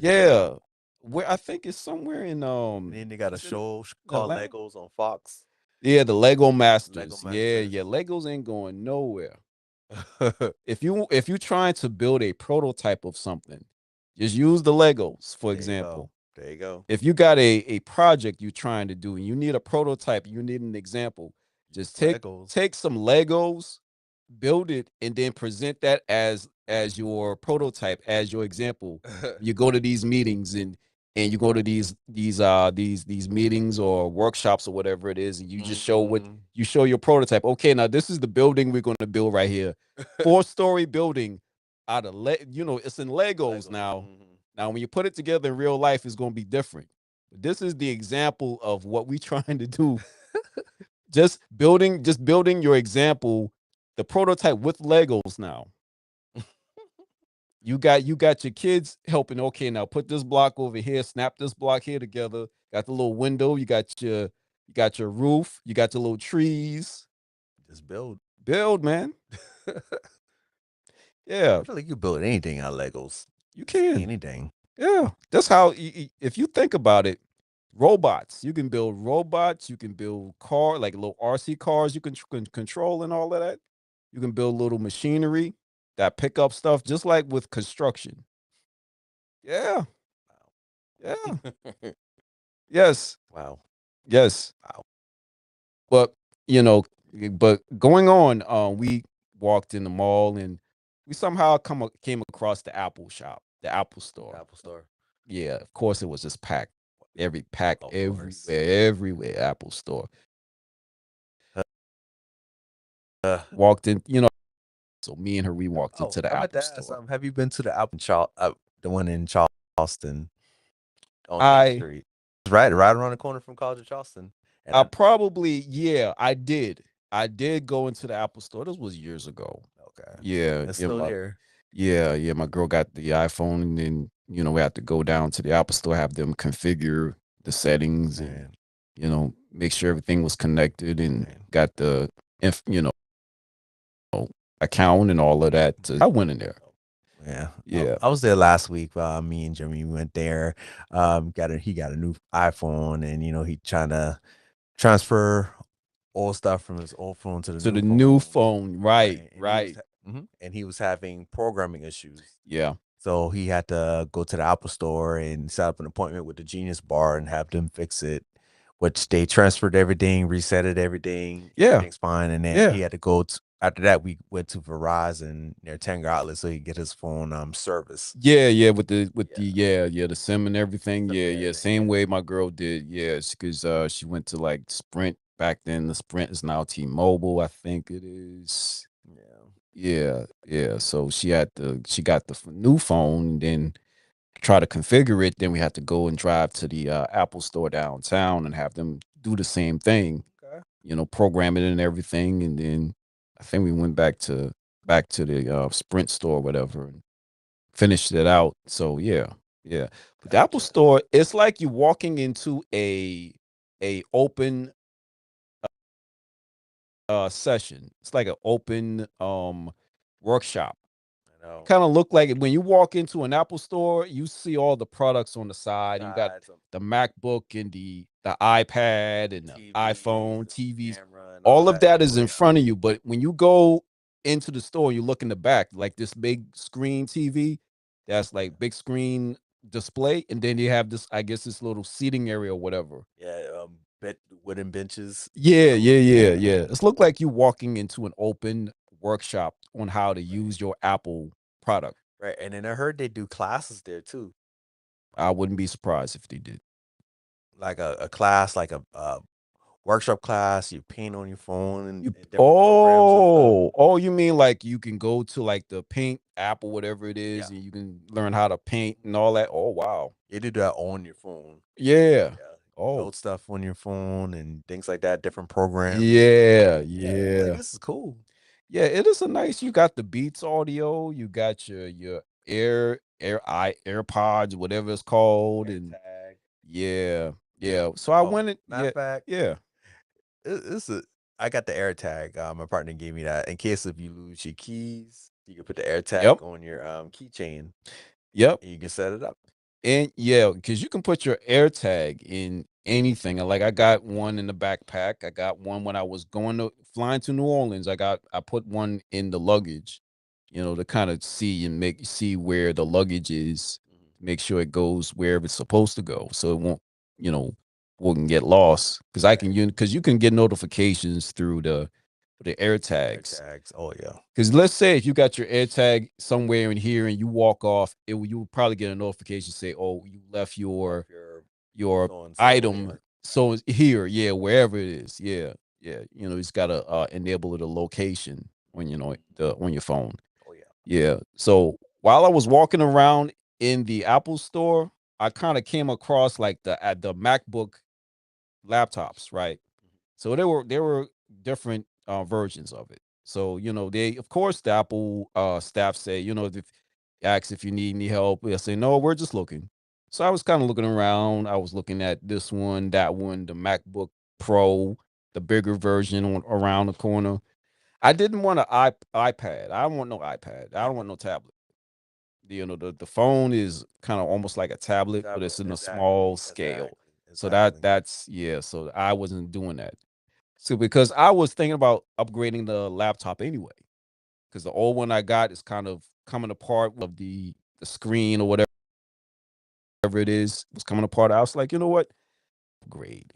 Speaker 3: yeah. Where I think it's somewhere in
Speaker 4: And then they got a
Speaker 3: is it
Speaker 4: show called
Speaker 3: Atlanta?
Speaker 4: Legos on Fox.
Speaker 3: Yeah, the Lego Masters.
Speaker 4: Lego
Speaker 3: Yeah,
Speaker 4: Masters.
Speaker 3: yeah. Legos ain't going nowhere. If you're trying to build a prototype of something, just use the Legos, for example.
Speaker 4: There you go.
Speaker 3: If you got a project you're trying to do and you need a prototype, you need an example, just
Speaker 4: Legos.
Speaker 3: take some Legos, build it, and then present that as your prototype, as your example. You go to these meetings and you go to these meetings or workshops or whatever it is, and you just show you show your prototype. Okay, now this is the building we're going to build right here. 4-story building out of it's in Legos now. Now, when you put it together in real life, it's going to be different. But this is the example of what we're trying to do. just building your example, the prototype with Legos now. You got your kids helping. Okay, now put this block over here, snap this block here together. Got the little window, you got your roof, you got your little trees.
Speaker 4: Just build,
Speaker 3: man. Yeah,
Speaker 4: I feel like you build anything out of Legos.
Speaker 3: You can.
Speaker 4: Anything.
Speaker 3: Yeah, that's how. If you think about it, robots. You can build robots. You can build like little RC cars. You can control and all of that. You can build little machinery that pick up stuff, just like with construction. Yeah. Yeah. Yes.
Speaker 4: Wow.
Speaker 3: Yes.
Speaker 4: Wow.
Speaker 3: But going on, we walked in the mall and we somehow came across the Apple shop, the Apple store.
Speaker 4: Apple store.
Speaker 3: Yeah, of course it was just packed. Everywhere, Apple store. Walked in, so me and her, we walked into the Apple store.
Speaker 4: Have you been to the Apple the one in Charleston on Main Street? Right around the corner from College of Charleston.
Speaker 3: And I did. I did go into the Apple store. This was years ago.
Speaker 4: Okay.
Speaker 3: Yeah.
Speaker 4: It's still here.
Speaker 3: Yeah. My girl got the iPhone, and then we had to go down to the Apple store, have them configure the settings, and make sure everything was connected, and got the account and all of that. I went in there.
Speaker 4: Yeah. I was there last week. Me and Jimmy went there. He got a new iPhone, and he trying to transfer all stuff from his old phone to the
Speaker 3: new phone. Right.
Speaker 4: And he was having programming issues.
Speaker 3: Yeah.
Speaker 4: So he had to go to the Apple store and set up an appointment with the Genius Bar and have them fix it, which they transferred everything, resetted everything.
Speaker 3: Yeah.
Speaker 4: Everything's fine. And then he had to go after that, we went to Verizon, their Tanger outlet, so he could get his phone service.
Speaker 3: Yeah, with the SIM and everything. Yeah. Same way my girl did. Yes, because she went to like Sprint back then. The Sprint is now T-Mobile, I think it is. Yeah. So she got the new phone, and then try to configure it. Then we had to go and drive to the Apple store downtown and have them do the same thing. Okay. Program it and everything, and then I think we went back to the Sprint store or whatever and finished it out. So yeah. But the Apple store, it's like you walking into a open session. It's like an open workshop.
Speaker 4: I know.
Speaker 3: Kind of look like it when you walk into an Apple store, you see all the products on the side. You got the MacBook and the iPad and the iPhone, TVs. All of that is in front of you. But when you go into the store, you look in the back, like this big screen TV, that's like big screen display, and then you have this, I guess, this little seating area or whatever.
Speaker 4: Yeah, wooden benches.
Speaker 3: Yeah. It's looked like you walking into an open workshop on how to use your Apple product.
Speaker 4: Right. And then I heard they do classes there too.
Speaker 3: I wouldn't be surprised if they did.
Speaker 4: Like a class, like a workshop class. You paint on your phone and different
Speaker 3: programs. Oh, you mean like you can go to like the Paint app or whatever it is,
Speaker 4: Yeah.
Speaker 3: and you can learn how to paint and all that. Oh, wow.
Speaker 4: You do that on your phone.
Speaker 3: Yeah.
Speaker 4: Oh, build stuff on your phone and things like that. Different programs.
Speaker 3: Yeah.
Speaker 4: Like, this is cool.
Speaker 3: Yeah, it is a nice. You got the Beats audio. You got your AirPods, whatever it's called, and
Speaker 4: Tag.
Speaker 3: yeah. So I went it.
Speaker 4: Matter of fact,
Speaker 3: Yeah.
Speaker 4: I got the AirTag. My partner gave me that in case if you lose your keys, you can put the AirTag on your keychain.
Speaker 3: Yep.
Speaker 4: And you can set it up.
Speaker 3: And yeah, because you can put your AirTag in anything. Like I got one in the backpack. I got one when I was flying to New Orleans. I put one in the luggage, to kind of see where the luggage is, make sure it goes wherever it's supposed to go, so it won't get lost. Because you can get notifications through the AirTags.
Speaker 4: Oh yeah.
Speaker 3: Because let's say if you got your AirTag somewhere in here and you walk off, you will probably get a notification say, "Oh, you left your item so here, wherever it is." Yeah. It's got to enable the location when on your phone.
Speaker 4: Oh yeah.
Speaker 3: Yeah. So while I was walking around in the Apple store, I kind of came across like the MacBook laptops, right? So there were different versions of it. So they, of course, the Apple staff say, if ask if you need any help, they'll say no, we're just looking. So I was kind of looking around. I was looking at this one, that one, the MacBook Pro, the bigger version around the corner. I didn't want an iPad. I don't want no iPad. I don't want no tablet. The phone is kind of almost like a tablet, but it's in a small scale. So that's so I wasn't doing that. So because I was thinking about upgrading the laptop anyway, because the old one I got is kind of coming apart of the screen or whatever it is was coming apart. I was like, you know what? Upgrade.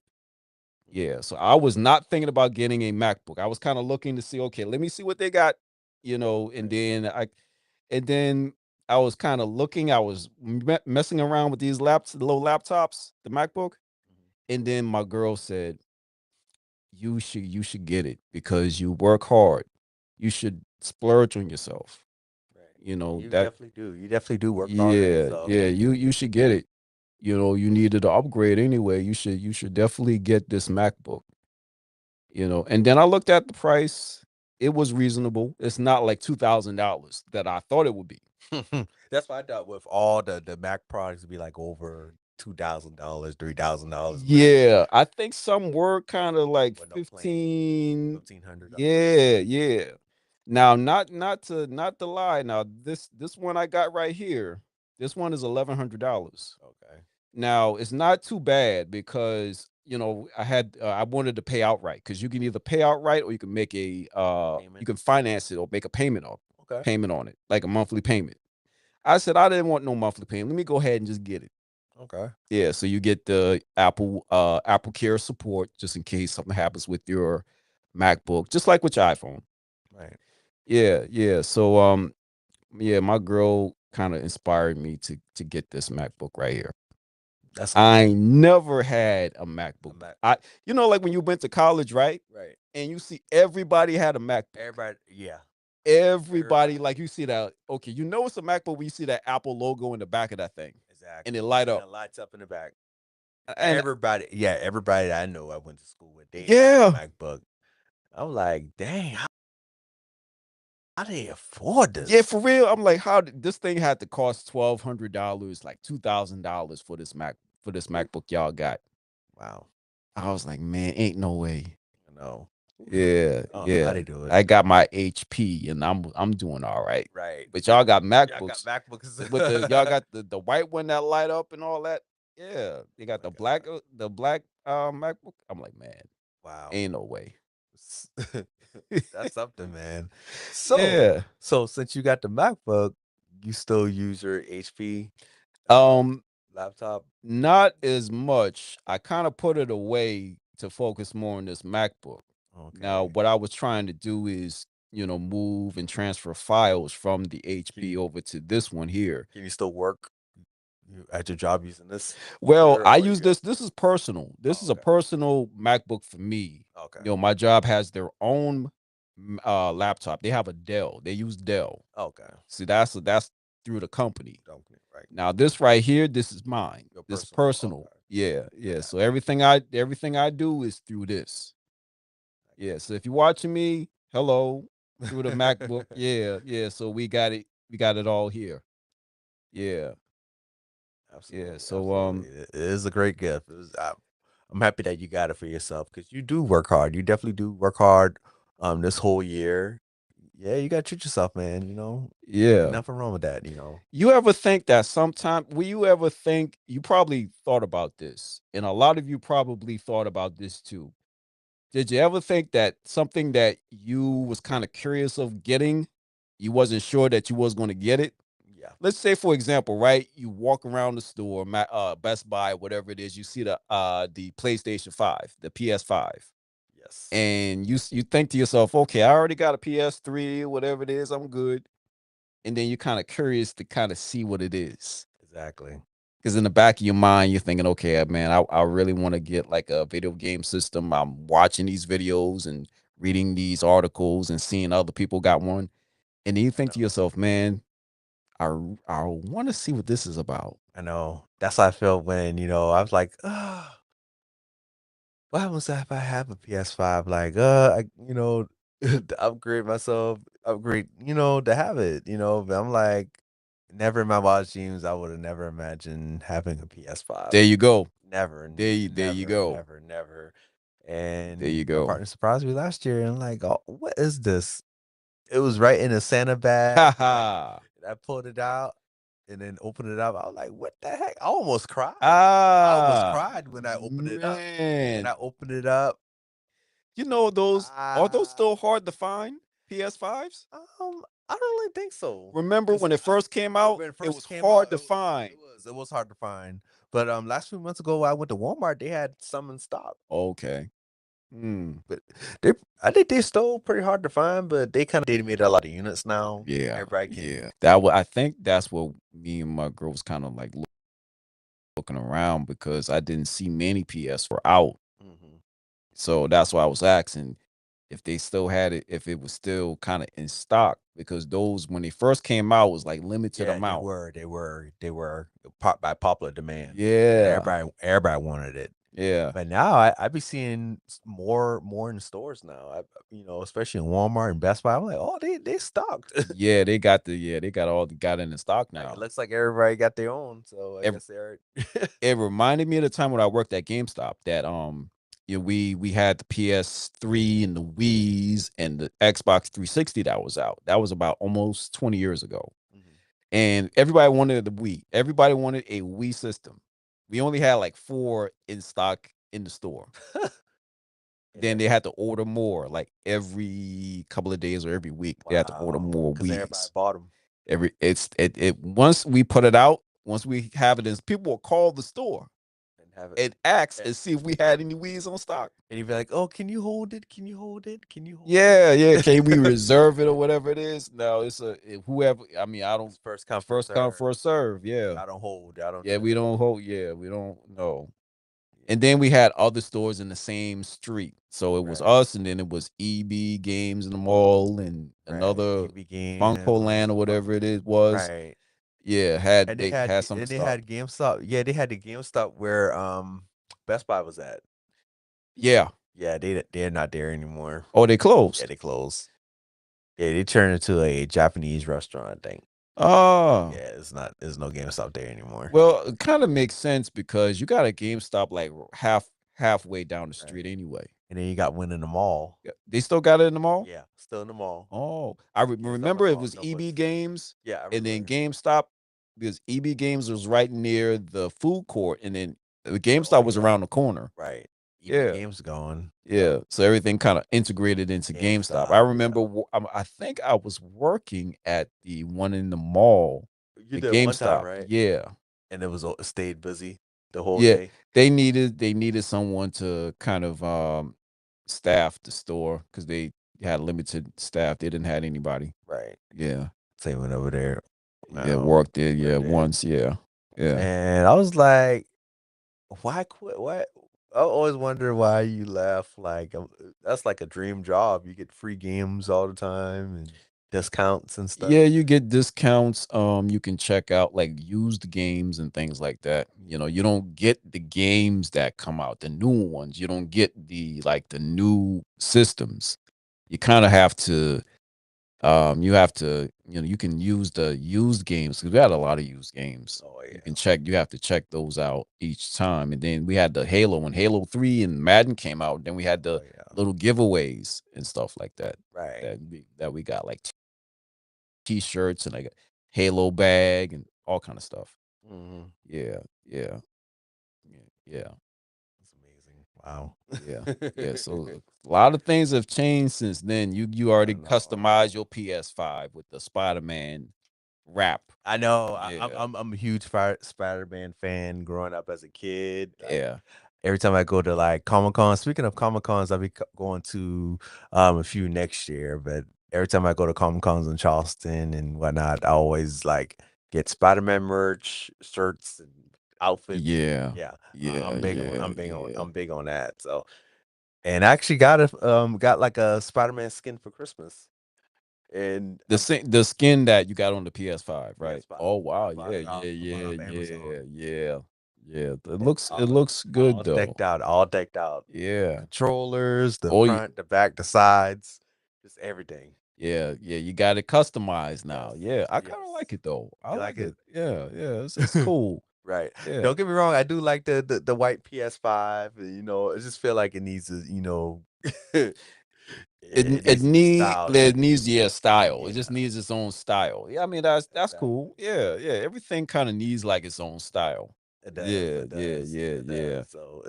Speaker 3: Yeah. So I was not thinking about getting a MacBook. I was kind of looking to see, okay, let me see what they got, and then I was kind of looking, I was messing around with these low laptops, the MacBook. And then my girl said, you should get it because you work hard. You should splurge on yourself.
Speaker 4: Right.
Speaker 3: You
Speaker 4: that definitely do. You definitely do work hard on yourself.
Speaker 3: Yeah, you should get it. You needed to upgrade anyway. You should definitely get this MacBook. And then I looked at the price. It was reasonable. It's not like $2,000 that I thought it would be.
Speaker 4: That's why I thought with all the Mac products would be like over $2,000, $3,000.
Speaker 3: Yeah, I think some were kind of like 1,500. Yeah. Now, not to lie. Now, this one I got right here, this one is $1,100.
Speaker 4: Okay.
Speaker 3: Now, it's not too bad because I wanted to pay outright, because you can either pay outright or you can make a you can finance it or make a payment on it, like a monthly payment. I said I didn't want no monthly payment. Let me go ahead and just get it.
Speaker 4: Okay.
Speaker 3: Yeah, so you get the Apple Care support just in case something happens with your MacBook, just like with your iPhone.
Speaker 4: Right.
Speaker 3: Yeah. So my girl kind of inspired me to get this MacBook right here. I never had a MacBook. Like when you went to college, right?
Speaker 4: Right.
Speaker 3: And you see everybody had a MacBook. Everybody, like you see that. Okay, it's a MacBook when you see that Apple logo in the back of that thing.
Speaker 4: Exactly.
Speaker 3: And it lights
Speaker 4: up in the back.
Speaker 3: And
Speaker 4: everybody that I know I went to school with, they
Speaker 3: had a
Speaker 4: MacBook. I'm like, dang, how do they afford this?
Speaker 3: Yeah, for real. I'm like, how did this thing had to cost $1,200, like $2,000 for this MacBook y'all got?
Speaker 4: Wow.
Speaker 3: I was like, man, ain't no way.
Speaker 4: No.
Speaker 3: Yeah.
Speaker 4: How they do it?
Speaker 3: I got my HP and I'm doing all right.
Speaker 4: Right.
Speaker 3: But y'all got MacBooks.
Speaker 4: Y'all got MacBooks.
Speaker 3: But y'all got the white one that light up and all that. Yeah. They got the black MacBook. I'm like, man,
Speaker 4: wow.
Speaker 3: Ain't no way.
Speaker 4: That's something, man. So since you got the MacBook, you still use your HP laptop?
Speaker 3: Not as much. I kind of put it away to focus more on this MacBook. Now,
Speaker 4: Okay.
Speaker 3: what I was trying to do is, move and transfer files from the HP over to this one here.
Speaker 4: Can you still work at your job using this
Speaker 3: Well,
Speaker 4: computer,
Speaker 3: I
Speaker 4: or you
Speaker 3: use
Speaker 4: got?
Speaker 3: this. This is personal. This
Speaker 4: Oh,
Speaker 3: is a
Speaker 4: okay.
Speaker 3: personal MacBook for me.
Speaker 4: Okay.
Speaker 3: My job has their own laptop. They have a Dell. They use Dell.
Speaker 4: Okay.
Speaker 3: See, that's through the company.
Speaker 4: Okay. Right.
Speaker 3: Now, this right here, this is mine.
Speaker 4: Your
Speaker 3: This is
Speaker 4: personal.
Speaker 3: personal.
Speaker 4: Okay.
Speaker 3: Yeah, yeah.
Speaker 4: Got
Speaker 3: So everything I do is through this. Yeah. So if you're watching me, hello, through the MacBook. Yeah, yeah. So we got it. We got it all here. Yeah, yeah.
Speaker 4: Absolutely,
Speaker 3: So
Speaker 4: absolutely. It is a great gift. I'm happy that you got it for yourself because you do work hard. You definitely do work hard. This whole year, yeah, you got to treat yourself, man. Ain't
Speaker 3: yeah.
Speaker 4: nothing wrong with that.
Speaker 3: You ever think that sometime, will you ever think, you probably thought about this, and a lot of you probably thought about this too. Did you ever think that something that you was kind of curious of getting, you wasn't sure that you was going to get it?
Speaker 4: Yeah.
Speaker 3: Let's say, for example, right? You walk around the store, Best Buy, whatever it is, you see the PlayStation 5, the PS5,
Speaker 4: Yes.
Speaker 3: and you think to yourself, okay, I already got a PS3, whatever it is, I'm good. And then you're kind of curious to kind of see what it is.
Speaker 4: Exactly.
Speaker 3: Because in the back of your mind, you're thinking, okay, man, I really want to get like a video game system. I'm watching these videos and reading these articles and seeing other people got one. And then you think to
Speaker 4: know.
Speaker 3: yourself, man, I want to see what this is about.
Speaker 4: I know. That's how I felt when I was like, what happens if I have a PS5? Like, to upgrade myself, to have it. But I'm like, never in my wildest dreams, I would have never imagined having a PS5.
Speaker 3: There you go.
Speaker 4: Never,
Speaker 3: There you
Speaker 4: never,
Speaker 3: go.
Speaker 4: never, never. And
Speaker 3: There you
Speaker 4: my
Speaker 3: go.
Speaker 4: partner surprised me last year, and I'm like, oh, what is this? It was right in a Santa bag.
Speaker 3: Ha ha.
Speaker 4: I pulled it out and then opened it up. I was like, what the heck? I almost cried. I almost
Speaker 3: Ah,
Speaker 4: cried when I opened it up. When
Speaker 3: man.
Speaker 4: I opened it up,
Speaker 3: Those are those
Speaker 4: ah,
Speaker 3: still hard to find? PS5s?
Speaker 4: I don't really think so.
Speaker 3: Remember
Speaker 4: 'Cause
Speaker 3: when it first came out?
Speaker 4: when it
Speaker 3: It
Speaker 4: first
Speaker 3: was
Speaker 4: came
Speaker 3: hard
Speaker 4: out,
Speaker 3: to find.
Speaker 4: it was hard to find. But last few months ago, I went to Walmart. They had some in stock.
Speaker 3: Okay. Hmm.
Speaker 4: But I think they're still pretty hard to find, but they kind of made a lot of units now.
Speaker 3: Yeah.
Speaker 4: Everybody can.
Speaker 3: Yeah. I think that's what me and my girl was kind of like looking around because I didn't see many PS for out.
Speaker 4: Mhm.
Speaker 3: So that's why I was asking if they still had it, if it was still kind of in stock, because those when they first came out was like limited
Speaker 4: Yeah,
Speaker 3: amount.
Speaker 4: they were by popular demand.
Speaker 3: Yeah.
Speaker 4: Everybody wanted it.
Speaker 3: Yeah.
Speaker 4: But now I be seeing more in stores now. Especially in Walmart and Best Buy. I'm like, oh, they stocked.
Speaker 3: Yeah, they got got it in stock
Speaker 4: Like,
Speaker 3: now.
Speaker 4: it looks like everybody got their own. So I
Speaker 3: Ev-
Speaker 4: guess they're
Speaker 3: It reminded me of the time when I worked at GameStop that we had the PS3 and the Wii's and the Xbox 360 that was out. That was about almost 20 years ago.
Speaker 4: Mhm.
Speaker 3: And everybody wanted the Wii. Everybody wanted a Wii system. We only had like 4 in stock in the store. Then they had to order more, like every couple of days or every week. They had to order
Speaker 4: Wow,
Speaker 3: more
Speaker 4: 'cause everybody
Speaker 3: Wii's.
Speaker 4: bought them.
Speaker 3: Once we put it out, once we have it, people will call the store
Speaker 4: And have it.
Speaker 3: and ask and see if we had any Wii's on stock.
Speaker 4: And you'd be like, oh, can you hold it? Can you hold it? Can you hold it?
Speaker 3: Yeah. Can we reserve it or whatever it is? No, it's whoever. I mean, I don't
Speaker 4: It's first come,
Speaker 3: first come first serve. Yeah,
Speaker 4: I don't hold. I don't.
Speaker 3: yeah. We don't hold. Yeah, we don't know. And then we had other stores in the same street. So it was
Speaker 4: Right.
Speaker 3: us, and then it was EB Games in the mall, and another
Speaker 4: EB Games,
Speaker 3: Funko Land or whatever it was.
Speaker 4: Right.
Speaker 3: Yeah,
Speaker 4: And
Speaker 3: they had some
Speaker 4: they
Speaker 3: stuff.
Speaker 4: had GameStop. Yeah, they had the GameStop where Best Buy was at.
Speaker 3: Yeah.
Speaker 4: Yeah, they're not there anymore.
Speaker 3: Oh, they closed.
Speaker 4: Yeah, they closed. Yeah, they turned into a Japanese restaurant, I think.
Speaker 3: Oh.
Speaker 4: Yeah, there's no GameStop there anymore.
Speaker 3: Well, it kind of makes sense because you got a GameStop like halfway down the street anyway.
Speaker 4: And then you got one in the mall.
Speaker 3: Yeah, they still got it in the mall?
Speaker 4: Yeah, still in the mall.
Speaker 3: Oh, I remember it was EB Games.
Speaker 4: Yeah,
Speaker 3: and then GameStop, because EB Games was right near the food court, and then the GameStop was around the corner.
Speaker 4: Right.
Speaker 3: Yeah.
Speaker 4: Games gone.
Speaker 3: Yeah, so everything kind of integrated into GameStop. I remember I think I was working at the one in the mall.
Speaker 4: You
Speaker 3: the
Speaker 4: did one time,
Speaker 3: GameStop,
Speaker 4: right?
Speaker 3: yeah.
Speaker 4: And it stayed busy. the whole
Speaker 3: Yeah,
Speaker 4: day.
Speaker 3: they needed someone to kind of staff the store because they had limited staff. They didn't have anybody.
Speaker 4: Right.
Speaker 3: Yeah,
Speaker 4: Same went over there.
Speaker 3: yeah, worked there. Yeah,
Speaker 4: worked there.
Speaker 3: once. Yeah, yeah.
Speaker 4: And I was like, why quit? What? I always wonder why you left. Like, that's like a dream job. You get free games all the time and discounts and stuff.
Speaker 3: Yeah, you get discounts. You can check out like used games and things like that. You know, you don't get the games that come out, the new ones. You don't get the new systems. You kind of have to you can use the used games because we had a lot of used games.
Speaker 4: Oh yeah.
Speaker 3: You have to check those out each time. And then we had the Halo when Halo 3 and Madden came out, then we had the little giveaways and stuff like that.
Speaker 4: Right.
Speaker 3: That we got like t-shirts and like a Halo bag and all kind of stuff.
Speaker 4: Mm-hmm.
Speaker 3: Yeah, yeah, yeah,
Speaker 4: That's amazing. Wow.
Speaker 3: yeah. So a lot of things have changed since then. You already
Speaker 4: know.
Speaker 3: customized your PS5 with the Spider-Man wrap.
Speaker 4: I know.
Speaker 3: Yeah.
Speaker 4: I'm a huge Spider-Man fan growing up as a kid. Like,
Speaker 3: Yeah.
Speaker 4: every time I go to like Comic-Con, speaking of Comic-Cons, I'll be going to a few next year, but every time I go to Comic-Cons in Charleston and whatnot, I always like get Spider-Man merch, shirts, and outfits.
Speaker 3: Yeah.
Speaker 4: Yeah.
Speaker 3: Yeah.
Speaker 4: I'm big
Speaker 3: yeah,
Speaker 4: I'm big on that. So, and I actually got like a Spider-Man skin for Christmas. And
Speaker 3: the skin that you got on the PS5, right?
Speaker 4: PS5.
Speaker 3: Oh wow,
Speaker 4: I bought it off Amazon.
Speaker 3: yeah. It looks good
Speaker 4: all
Speaker 3: though.
Speaker 4: all decked out.
Speaker 3: Yeah.
Speaker 4: Controllers, the
Speaker 3: Oh,
Speaker 4: front, the back, the sides, just everything.
Speaker 3: yeah, you got it customized now.
Speaker 4: Yes,
Speaker 3: Yeah, I kind of
Speaker 4: yes.
Speaker 3: like it though. I
Speaker 4: You
Speaker 3: like
Speaker 4: like
Speaker 3: it. Yeah, it's cool.
Speaker 4: Right.
Speaker 3: Yeah.
Speaker 4: Don't get me wrong, I do like the white PS5. You know, I just feel like it needs to,
Speaker 3: It needs style. It just
Speaker 4: Yeah.
Speaker 3: needs its own style. Yeah, I mean that's
Speaker 4: Exactly.
Speaker 3: cool. Yeah. Everything kind of needs like its own style.
Speaker 4: It does.
Speaker 3: Yeah,
Speaker 4: It does.
Speaker 3: yeah.
Speaker 4: It does. So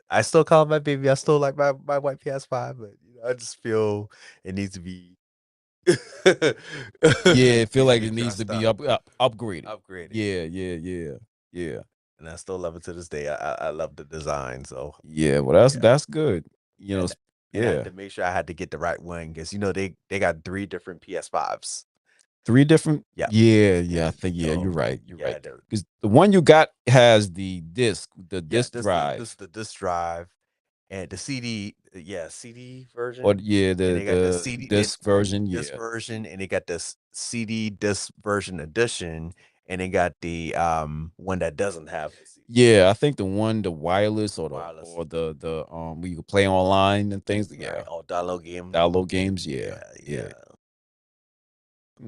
Speaker 4: I still call it my baby. I still like my white PS5, but I just feel it needs to be
Speaker 3: Yeah, I feel like it needs
Speaker 4: dressed
Speaker 3: to be upgraded.
Speaker 4: upgraded.
Speaker 3: Yeah.
Speaker 4: And I still love it to this day. I love the design. So
Speaker 3: Yeah, well that's good. You know,
Speaker 4: and I had to make sure I had to get the right one because they got 3 different PS5s.
Speaker 3: 3 different.
Speaker 4: Yeah.
Speaker 3: I think
Speaker 4: So,
Speaker 3: you're right. You're
Speaker 4: yeah,
Speaker 3: right. Because the one you got has the disc drive.
Speaker 4: This is the disc drive and the CD, CD version.
Speaker 3: Or yeah,
Speaker 4: and they got the CD
Speaker 3: disc version. Yeah.
Speaker 4: disc version, and they got this CD disc version edition, and they got the one that doesn't have the CD.
Speaker 3: Yeah, I think the wireless or
Speaker 4: Wireless.
Speaker 3: or the where you can play online and things. Yeah.
Speaker 4: Right, or download games.
Speaker 3: Download games. Yeah.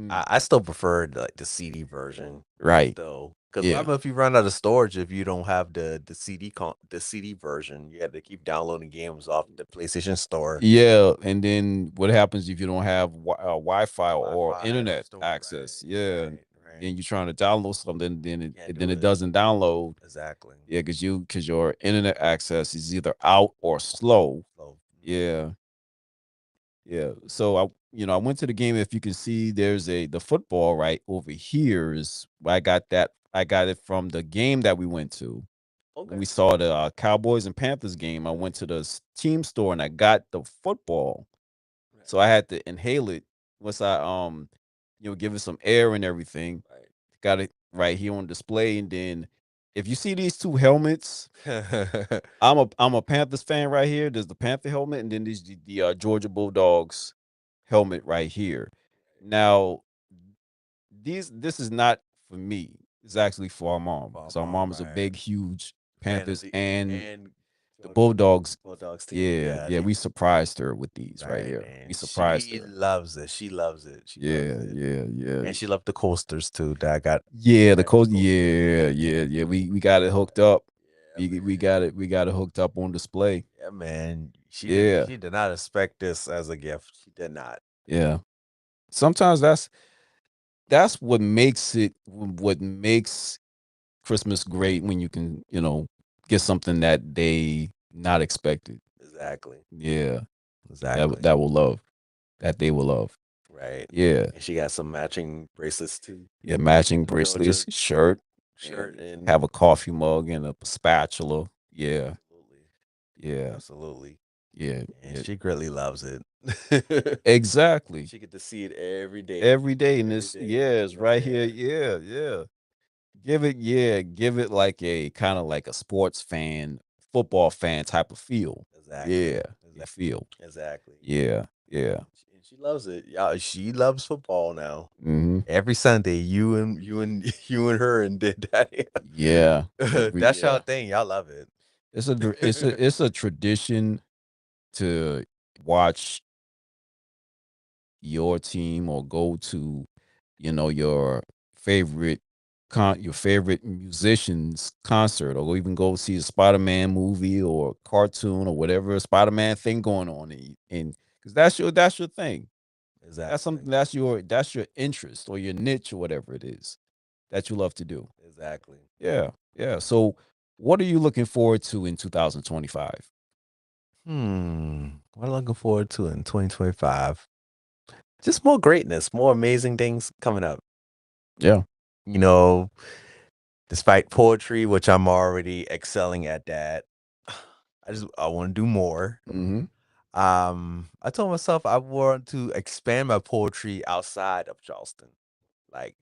Speaker 4: I still prefer the CD version,
Speaker 3: Right.
Speaker 4: though, because I don't know if you run out of storage if you don't have the CD version. You have to keep downloading games off the PlayStation Store.
Speaker 3: Yeah, and then what happens if you don't have Wi-Fi or internet
Speaker 4: store,
Speaker 3: access?
Speaker 4: right,
Speaker 3: Yeah,
Speaker 4: right.
Speaker 3: and you're trying to download something, then
Speaker 4: Can't
Speaker 3: it
Speaker 4: do it.
Speaker 3: doesn't download.
Speaker 4: Exactly.
Speaker 3: Yeah, because your internet access is either out or slow.
Speaker 4: So,
Speaker 3: Yeah. So I went to the game. If you can see, there's the football right over here is I got it from the game that we went to.
Speaker 4: okay.
Speaker 3: We saw the Cowboys and Panthers game. I went to the team store and I got the football. So I had to inhale it once I give it some air and everything.
Speaker 4: Right.
Speaker 3: Got it right here on display. And then if you see these 2 helmets, I'm a Panthers fan right here. There's the Panther helmet, and then there's the Georgia Bulldogs helmet right here. Now, this is not for me. It's actually for our mom. So our mom is a big, huge Panthers and the Bulldogs
Speaker 4: team.
Speaker 3: Yeah, we surprised her with these right here. We surprised her.
Speaker 4: She loves it. She loves it.
Speaker 3: Yeah.
Speaker 4: And she loved the coasters too. That I got.
Speaker 3: Yeah, the coast. Yeah. We got it hooked up. We got it hooked up on display.
Speaker 4: Yeah, man. She did not expect this as a gift. She did not.
Speaker 3: Yeah. Sometimes that's what makes Christmas great, when you can, get something that they not expected.
Speaker 4: Exactly.
Speaker 3: Yeah.
Speaker 4: Exactly.
Speaker 3: That they will love.
Speaker 4: Right.
Speaker 3: Yeah.
Speaker 4: And she got some matching bracelets too.
Speaker 3: Yeah, matching bracelets, shirt.
Speaker 4: shirt and
Speaker 3: have a coffee mug and a spatula. Yeah,
Speaker 4: absolutely,
Speaker 3: yeah,
Speaker 4: absolutely.
Speaker 3: yeah,
Speaker 4: And
Speaker 3: yeah.
Speaker 4: she greatly loves it.
Speaker 3: Exactly.
Speaker 4: She get to see it every day.
Speaker 3: Every day in
Speaker 4: Every
Speaker 3: this,
Speaker 4: day
Speaker 3: yeah,
Speaker 4: when
Speaker 3: it's
Speaker 4: she was
Speaker 3: right here.
Speaker 4: there.
Speaker 3: Yeah, yeah. Give it like a kind of like a sports fan, football fan type of feel.
Speaker 4: Exactly.
Speaker 3: Yeah, you
Speaker 4: Exactly.
Speaker 3: feel.
Speaker 4: Exactly.
Speaker 3: Yeah, yeah.
Speaker 4: And she loves it. Yeah, she loves football now.
Speaker 3: Hmm.
Speaker 4: Every Sunday, you and you and her and did that.
Speaker 3: Yeah,
Speaker 4: That's y'all thing. Y'all love it.
Speaker 3: it's a tradition to watch your team or go to, your favorite your favorite musician's concert, or even go see a Spider-Man movie or cartoon or whatever Spider-Man thing going on, and because that's your thing. That's
Speaker 4: Exactly.
Speaker 3: something that's your interest or your niche or whatever it is that you love to do.
Speaker 4: Exactly.
Speaker 3: Yeah, yeah. So, what are you looking forward to in 2025?
Speaker 4: What I'm looking forward to in 2025. Just more greatness, more amazing things coming up.
Speaker 3: Yeah.
Speaker 4: You know, despite poetry, which I'm already excelling at that, I want to do more.
Speaker 3: Hmm.
Speaker 4: I told myself I want to expand my poetry outside of Charleston. Like,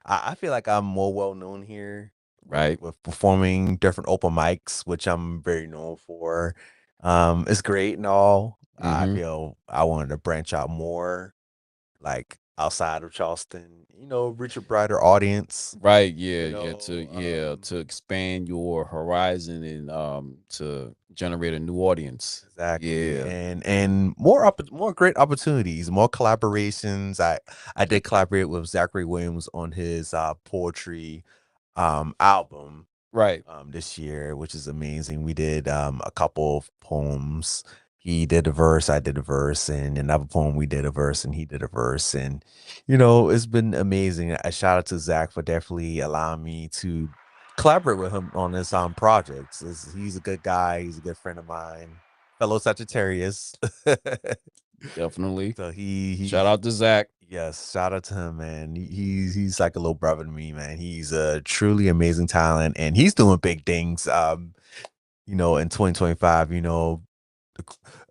Speaker 4: I feel like I'm more well known here
Speaker 3: Right.
Speaker 4: with performing different open mics, which I'm very known for. It's great and all. I
Speaker 3: Hmm.
Speaker 4: feel I wanted to branch out more, like outside of Charleston. Reach a broader audience.
Speaker 3: Right.
Speaker 4: You
Speaker 3: Yeah,
Speaker 4: know,
Speaker 3: to expand your horizon and to generate a new audience.
Speaker 4: exactly,
Speaker 3: Yeah.
Speaker 4: and more great opportunities, more collaborations. I did collaborate with Zachary Williams on his poetry album
Speaker 3: Right.
Speaker 4: this year, which is amazing. We did a couple of poems. He did a verse, I did a verse, and another poem we did a verse, and he did a verse, and it's been amazing. A shout out to Zach for definitely allowing me to collaborate with him on this projects. He's a good guy. He's a good friend of mine, fellow Sagittarius.
Speaker 3: Definitely.
Speaker 4: So he
Speaker 3: Shout out to Zach.
Speaker 4: yes, shout out to him, man. He's like a little brother to me, man. He's a truly amazing talent, and he's doing big things. In 2025,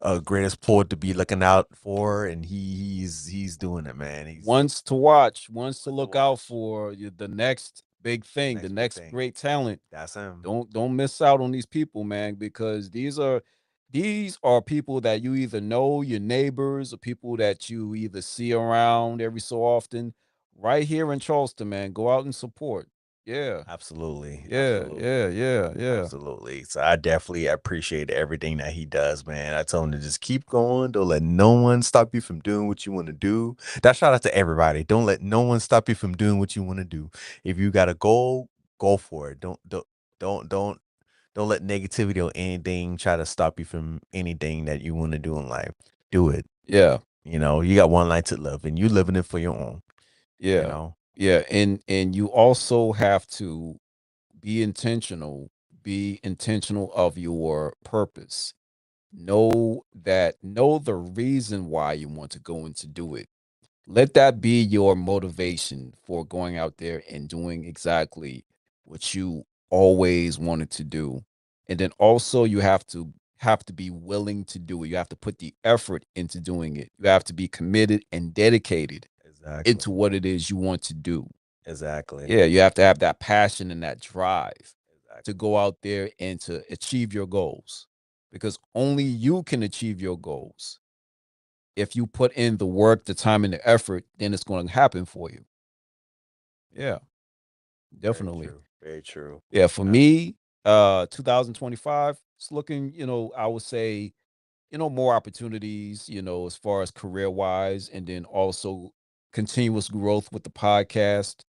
Speaker 4: the greatest poet to be looking out for, and he's doing it, man. He's
Speaker 3: Wants to watch, wants to
Speaker 4: wants to
Speaker 3: look out
Speaker 4: watch
Speaker 3: for the next big thing, the
Speaker 4: next big
Speaker 3: next
Speaker 4: thing.
Speaker 3: great talent.
Speaker 4: That's him.
Speaker 3: Don't miss out on these people, man, because these are people that you either know, your neighbors, or people that you either see around every so often. Right here in Charleston, man. Go out and support. Yeah.
Speaker 4: Absolutely,
Speaker 3: Yeah.
Speaker 4: absolutely.
Speaker 3: Yeah. Yeah. Yeah.
Speaker 4: Absolutely. So I definitely appreciate everything that he does, man. I told him to just keep going. Don't let no one stop you from doing what you want to do. That shout out to everybody. Don't let no one stop you from doing what you want to do. If you got a goal, go for it. Don't don't let negativity or anything try to stop you from anything that you want to do in life. Do it.
Speaker 3: Yeah.
Speaker 4: You got one life to live, and you living it for your own. You
Speaker 3: Yeah.
Speaker 4: know.
Speaker 3: Yeah. And you also have to be intentional. Be intentional of your purpose. Know the reason why you want to go and to do it. Let that be your motivation for going out there and doing exactly what you always wanted to do. And then also you have to be willing to do it. You have to put the effort into doing it. You have to be committed and dedicated
Speaker 4: Exactly.
Speaker 3: into what it is you want to do.
Speaker 4: Exactly.
Speaker 3: Yeah, you have to have that passion and that drive to
Speaker 4: Exactly.
Speaker 3: go out there and to achieve your goals, because only you can achieve your goals. If you put in the work, the time, and the effort, then it's going to happen for you. Yeah,
Speaker 4: Very
Speaker 3: definitely.
Speaker 4: true. Very true.
Speaker 3: Yeah, for me, 2025, it's looking, I would say, more opportunities, as far as career wise, and then also continuous growth with the podcast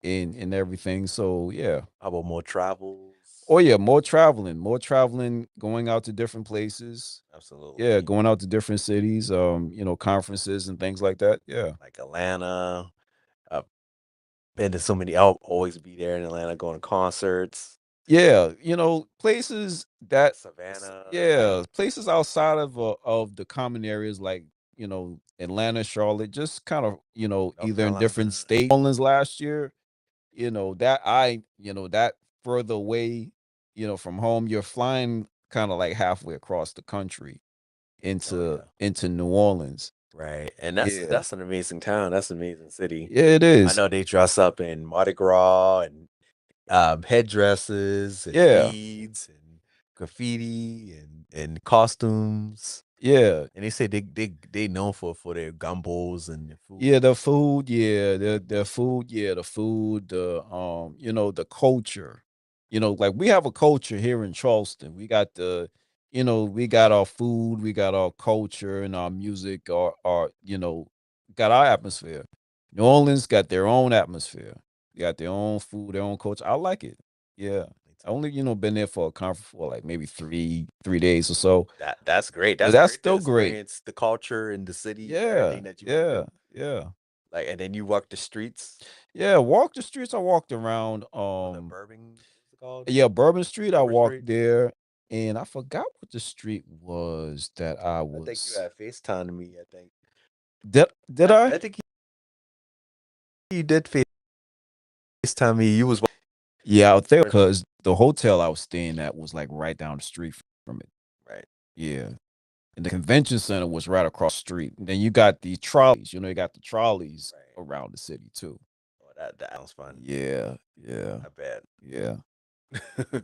Speaker 3: and everything. So yeah.
Speaker 4: How about more travels?
Speaker 3: Oh yeah, more traveling, going out to different places. Yeah,
Speaker 4: Absolutely.
Speaker 3: going out to different cities, conferences and things like that. Yeah.
Speaker 4: Like Atlanta. I've been to so many. I'll always be there in Atlanta going to concerts.
Speaker 3: Yeah, places that
Speaker 4: Savannah.
Speaker 3: yeah, places outside of the common areas like, Atlanta, Charlotte, just kind of,
Speaker 4: North
Speaker 3: either in different
Speaker 4: Carolina.
Speaker 3: states. Orleans last year. that further away, from home, you're flying kind of like halfway across the country
Speaker 4: Oh
Speaker 3: into
Speaker 4: yeah.
Speaker 3: into New Orleans.
Speaker 4: Right. And
Speaker 3: Yeah.
Speaker 4: that's an amazing town. That's an amazing city.
Speaker 3: Yeah, it
Speaker 4: I
Speaker 3: is.
Speaker 4: know they dress up in Mardi Gras and headdresses and
Speaker 3: Yeah.
Speaker 4: beads and graffiti and costumes.
Speaker 3: Yeah.
Speaker 4: And they say they known for their gumbos and their food.
Speaker 3: Yeah, the food, yeah, the food, yeah, the food, the culture. Like we have a culture here in Charleston. We got our food, we got our culture and our music, got our atmosphere. New Orleans got their own atmosphere. They got their own food, their own culture. I like it. Yeah. I only, been there for a conference for like maybe three days or so.
Speaker 4: That's great.
Speaker 3: But
Speaker 4: That's
Speaker 3: that's
Speaker 4: great to
Speaker 3: still great.
Speaker 4: experience the culture and the city,
Speaker 3: Yeah,
Speaker 4: everything that you went
Speaker 3: yeah,
Speaker 4: through.
Speaker 3: yeah.
Speaker 4: Like, and then you walk the streets
Speaker 3: Yeah, walked the streets. I walked around.
Speaker 4: on the Bourbon, what's it called?
Speaker 3: Yeah, Bourbon Street. I
Speaker 4: Bourbon
Speaker 3: walked
Speaker 4: Street.
Speaker 3: there, and I forgot what the street was that I
Speaker 4: I think you
Speaker 3: was.
Speaker 4: had FaceTime me. I think.
Speaker 3: Did I?
Speaker 4: I think you did FaceTime me. You was
Speaker 3: Yeah, out there because the hotel I was staying at was like right down the street from it.
Speaker 4: right.
Speaker 3: Yeah, and the convention center was right across the street. And then you got the trolleys. You got the trolleys
Speaker 4: Right.
Speaker 3: around the city too.
Speaker 4: Oh, that sounds fun.
Speaker 3: Yeah, yeah,
Speaker 4: I bet.
Speaker 3: yeah,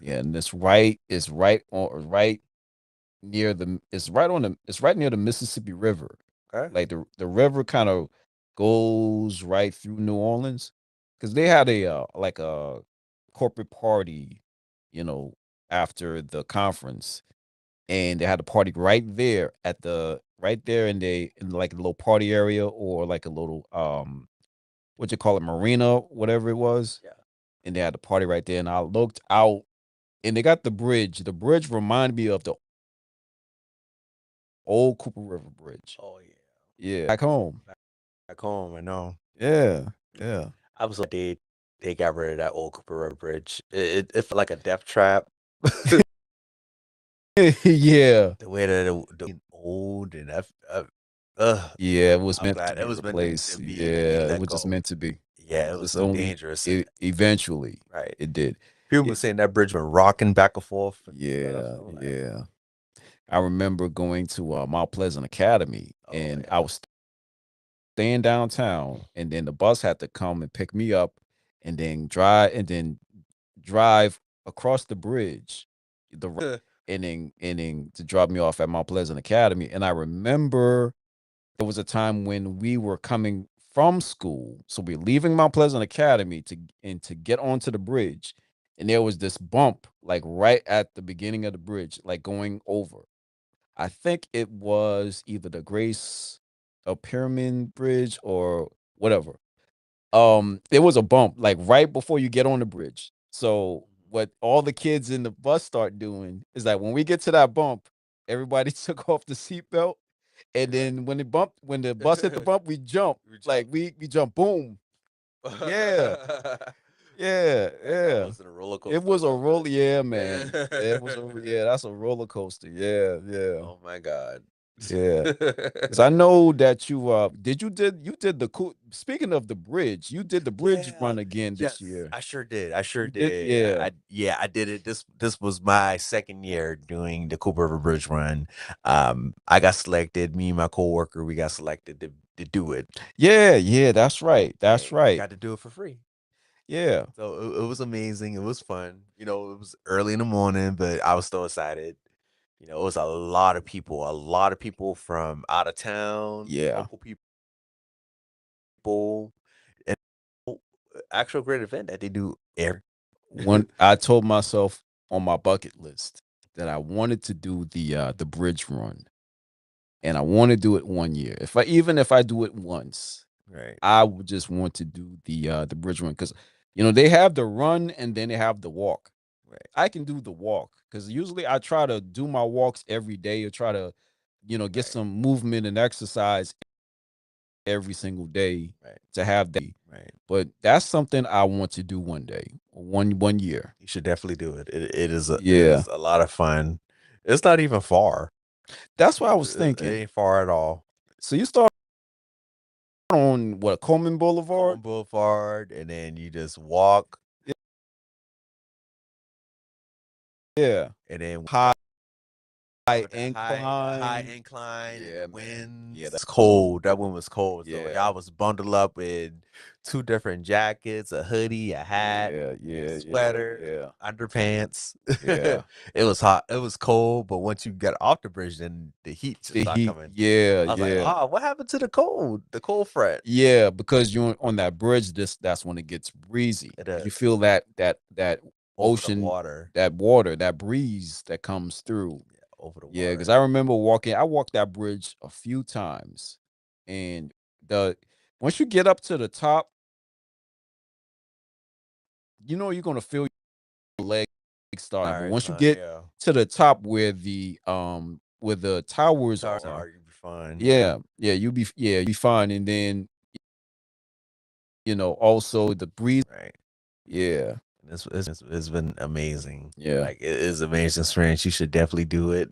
Speaker 3: yeah. And it's right near the it's right near the Mississippi River.
Speaker 4: Okay.
Speaker 3: Like the river kind of goes right through New Orleans because they had a corporate party, you know, after the conference, and they had a party right there in like a little party area or like a little what you call it, marina, whatever it was,
Speaker 4: Yeah.
Speaker 3: and they had the party right there, and I looked out, and they got the bridge. The bridge reminded me of the old Cooper River Bridge.
Speaker 4: Oh yeah.
Speaker 3: Yeah, back home.
Speaker 4: Back home, I know.
Speaker 3: Yeah, yeah.
Speaker 4: I was like, they got rid of that old Cooper River Bridge. It felt like a death trap.
Speaker 3: Yeah.
Speaker 4: The way that it old and
Speaker 3: Yeah, it was
Speaker 4: I'm
Speaker 3: meant to
Speaker 4: glad
Speaker 3: be
Speaker 4: it was meant to
Speaker 3: replaced.
Speaker 4: be
Speaker 3: Yeah, it
Speaker 4: let
Speaker 3: was just
Speaker 4: go.
Speaker 3: meant to be.
Speaker 4: Yeah, it was
Speaker 3: It's
Speaker 4: too
Speaker 3: only
Speaker 4: dangerous.
Speaker 3: eventually
Speaker 4: Right.
Speaker 3: it did.
Speaker 4: People
Speaker 3: Yeah,
Speaker 4: were saying that bridge been rocking back and forth. And
Speaker 3: yeah,
Speaker 4: stuff.
Speaker 3: yeah. I remember going to Mount Pleasant Academy,
Speaker 4: Oh,
Speaker 3: and
Speaker 4: yeah.
Speaker 3: I was staying downtown, and then the bus had to come and pick me up, and then drive across the bridge, and then to drop me off at Mount Pleasant Academy. And I remember there was a time when we were coming from school, so we're leaving Mount Pleasant Academy to get onto the bridge, and there was this bump like right at the beginning of the bridge, like going over. I think it was either the Grace Pyramid Bridge or whatever. There was a bump like right before you get on the bridge. So what all the kids in the bus start doing is that when we get to that bump, everybody took off the seatbelt, and then when the bus hit the bump, we jump. Like we jump, boom. Yeah. Yeah,
Speaker 4: That
Speaker 3: yeah.
Speaker 4: wasn't a roller coaster.
Speaker 3: It was a roller, yeah, man.
Speaker 4: Yeah.
Speaker 3: That's a roller coaster. Yeah, yeah.
Speaker 4: Oh my God.
Speaker 3: Yeah. 'Cause I know that you did the cool, speaking of the bridge, you did the bridge
Speaker 4: Yeah.
Speaker 3: run again this
Speaker 4: Yes,
Speaker 3: year.
Speaker 4: I sure did. I sure
Speaker 3: You did?
Speaker 4: did.
Speaker 3: Yeah.
Speaker 4: Yeah, I did it. This was my second year doing the Cooper River Bridge run. I got selected. Me and my coworker, we got selected to do it.
Speaker 3: Yeah, yeah, that's right. That's
Speaker 4: And we
Speaker 3: right.
Speaker 4: got to do it for free.
Speaker 3: Yeah.
Speaker 4: So it was amazing. It was fun. It was early in the morning, but I was still excited. It was a lot of people from out of town,
Speaker 3: Yeah.
Speaker 4: local people, and actual great event that they do every.
Speaker 3: When I told myself on my bucket list that I wanted to do the bridge run, and I want to do it one year. If I do it once,
Speaker 4: Right.
Speaker 3: I would just want to do the bridge run because they have the run and then they have the walk.
Speaker 4: Right.
Speaker 3: I can do the walk because usually I try to do my walks every day or try to get
Speaker 4: Right.
Speaker 3: some movement and exercise every single day
Speaker 4: Right.
Speaker 3: to have that.
Speaker 4: Right.
Speaker 3: But that's something I want to do one day, one year.
Speaker 4: You should definitely do it. It is it
Speaker 3: Yeah.
Speaker 4: is a lot of fun. It's not even far.
Speaker 3: That's what I was
Speaker 4: It
Speaker 3: thinking.
Speaker 4: ain't far at all.
Speaker 3: So you start on what, Coleman Boulevard?
Speaker 4: Boulevard, and then you just walk,
Speaker 3: Yeah.
Speaker 4: and then
Speaker 3: High
Speaker 4: with the high
Speaker 3: incline.
Speaker 4: incline,
Speaker 3: Yeah,
Speaker 4: and the
Speaker 3: man.
Speaker 4: winds.
Speaker 3: Yeah,
Speaker 4: It's cold. That one was cold. So
Speaker 3: Yeah.
Speaker 4: I was bundled up in 2 different jackets, a hoodie, a hat,
Speaker 3: Yeah,
Speaker 4: sweater, underpants.
Speaker 3: yeah.
Speaker 4: It was hot. It was cold, but once you got off the bridge, then the heat just
Speaker 3: The
Speaker 4: started
Speaker 3: heat,
Speaker 4: coming.
Speaker 3: yeah,
Speaker 4: I was like,
Speaker 3: yeah.
Speaker 4: "Oh, what happened to the cold? The cold front?"
Speaker 3: Yeah, because you're on that bridge, that's when it gets breezy.
Speaker 4: It
Speaker 3: You
Speaker 4: is.
Speaker 3: feel that
Speaker 4: Over the
Speaker 3: ocean,
Speaker 4: water.
Speaker 3: that water, that breeze that comes through.
Speaker 4: Yeah, over the
Speaker 3: Yeah, because
Speaker 4: water.
Speaker 3: I remember I walked that bridge a few times, and the once you get up to the top, you're gonna feel your legs starting. But once you get
Speaker 4: Yeah.
Speaker 3: to the top where the towers
Speaker 4: Sorry,
Speaker 3: are,
Speaker 4: you'd be fine.
Speaker 3: you be fine. And then also the breeze.
Speaker 4: Right.
Speaker 3: Yeah,
Speaker 4: It's been amazing.
Speaker 3: yeah.
Speaker 4: Like, it is amazing experience. You should definitely do it.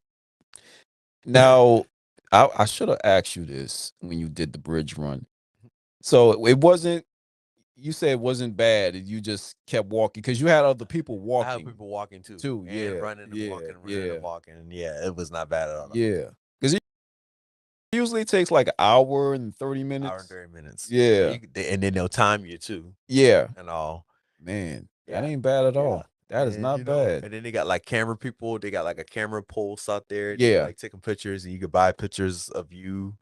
Speaker 3: Now, I should have asked you this when you did the bridge run. So it wasn't. You said it wasn't bad. You just kept walking because you had other people
Speaker 4: I had
Speaker 3: walking
Speaker 4: people walking too.
Speaker 3: too.
Speaker 4: And
Speaker 3: Yeah,
Speaker 4: running and walking, running
Speaker 3: yeah,
Speaker 4: and walking. Yeah, it was not bad at all.
Speaker 3: yeah. Because it usually takes like an hour and 30
Speaker 4: Hour and
Speaker 3: minutes.
Speaker 4: 30 minutes.
Speaker 3: Yeah,
Speaker 4: And then they'll time you too
Speaker 3: yeah.
Speaker 4: and all.
Speaker 3: Man, that
Speaker 4: Yeah.
Speaker 3: ain't bad at
Speaker 4: Yeah.
Speaker 3: all. That is
Speaker 4: And
Speaker 3: not bad.
Speaker 4: and then they got like camera people. They got like a camera post out there. They're
Speaker 3: Yeah.
Speaker 4: like taking pictures, and you could buy pictures of you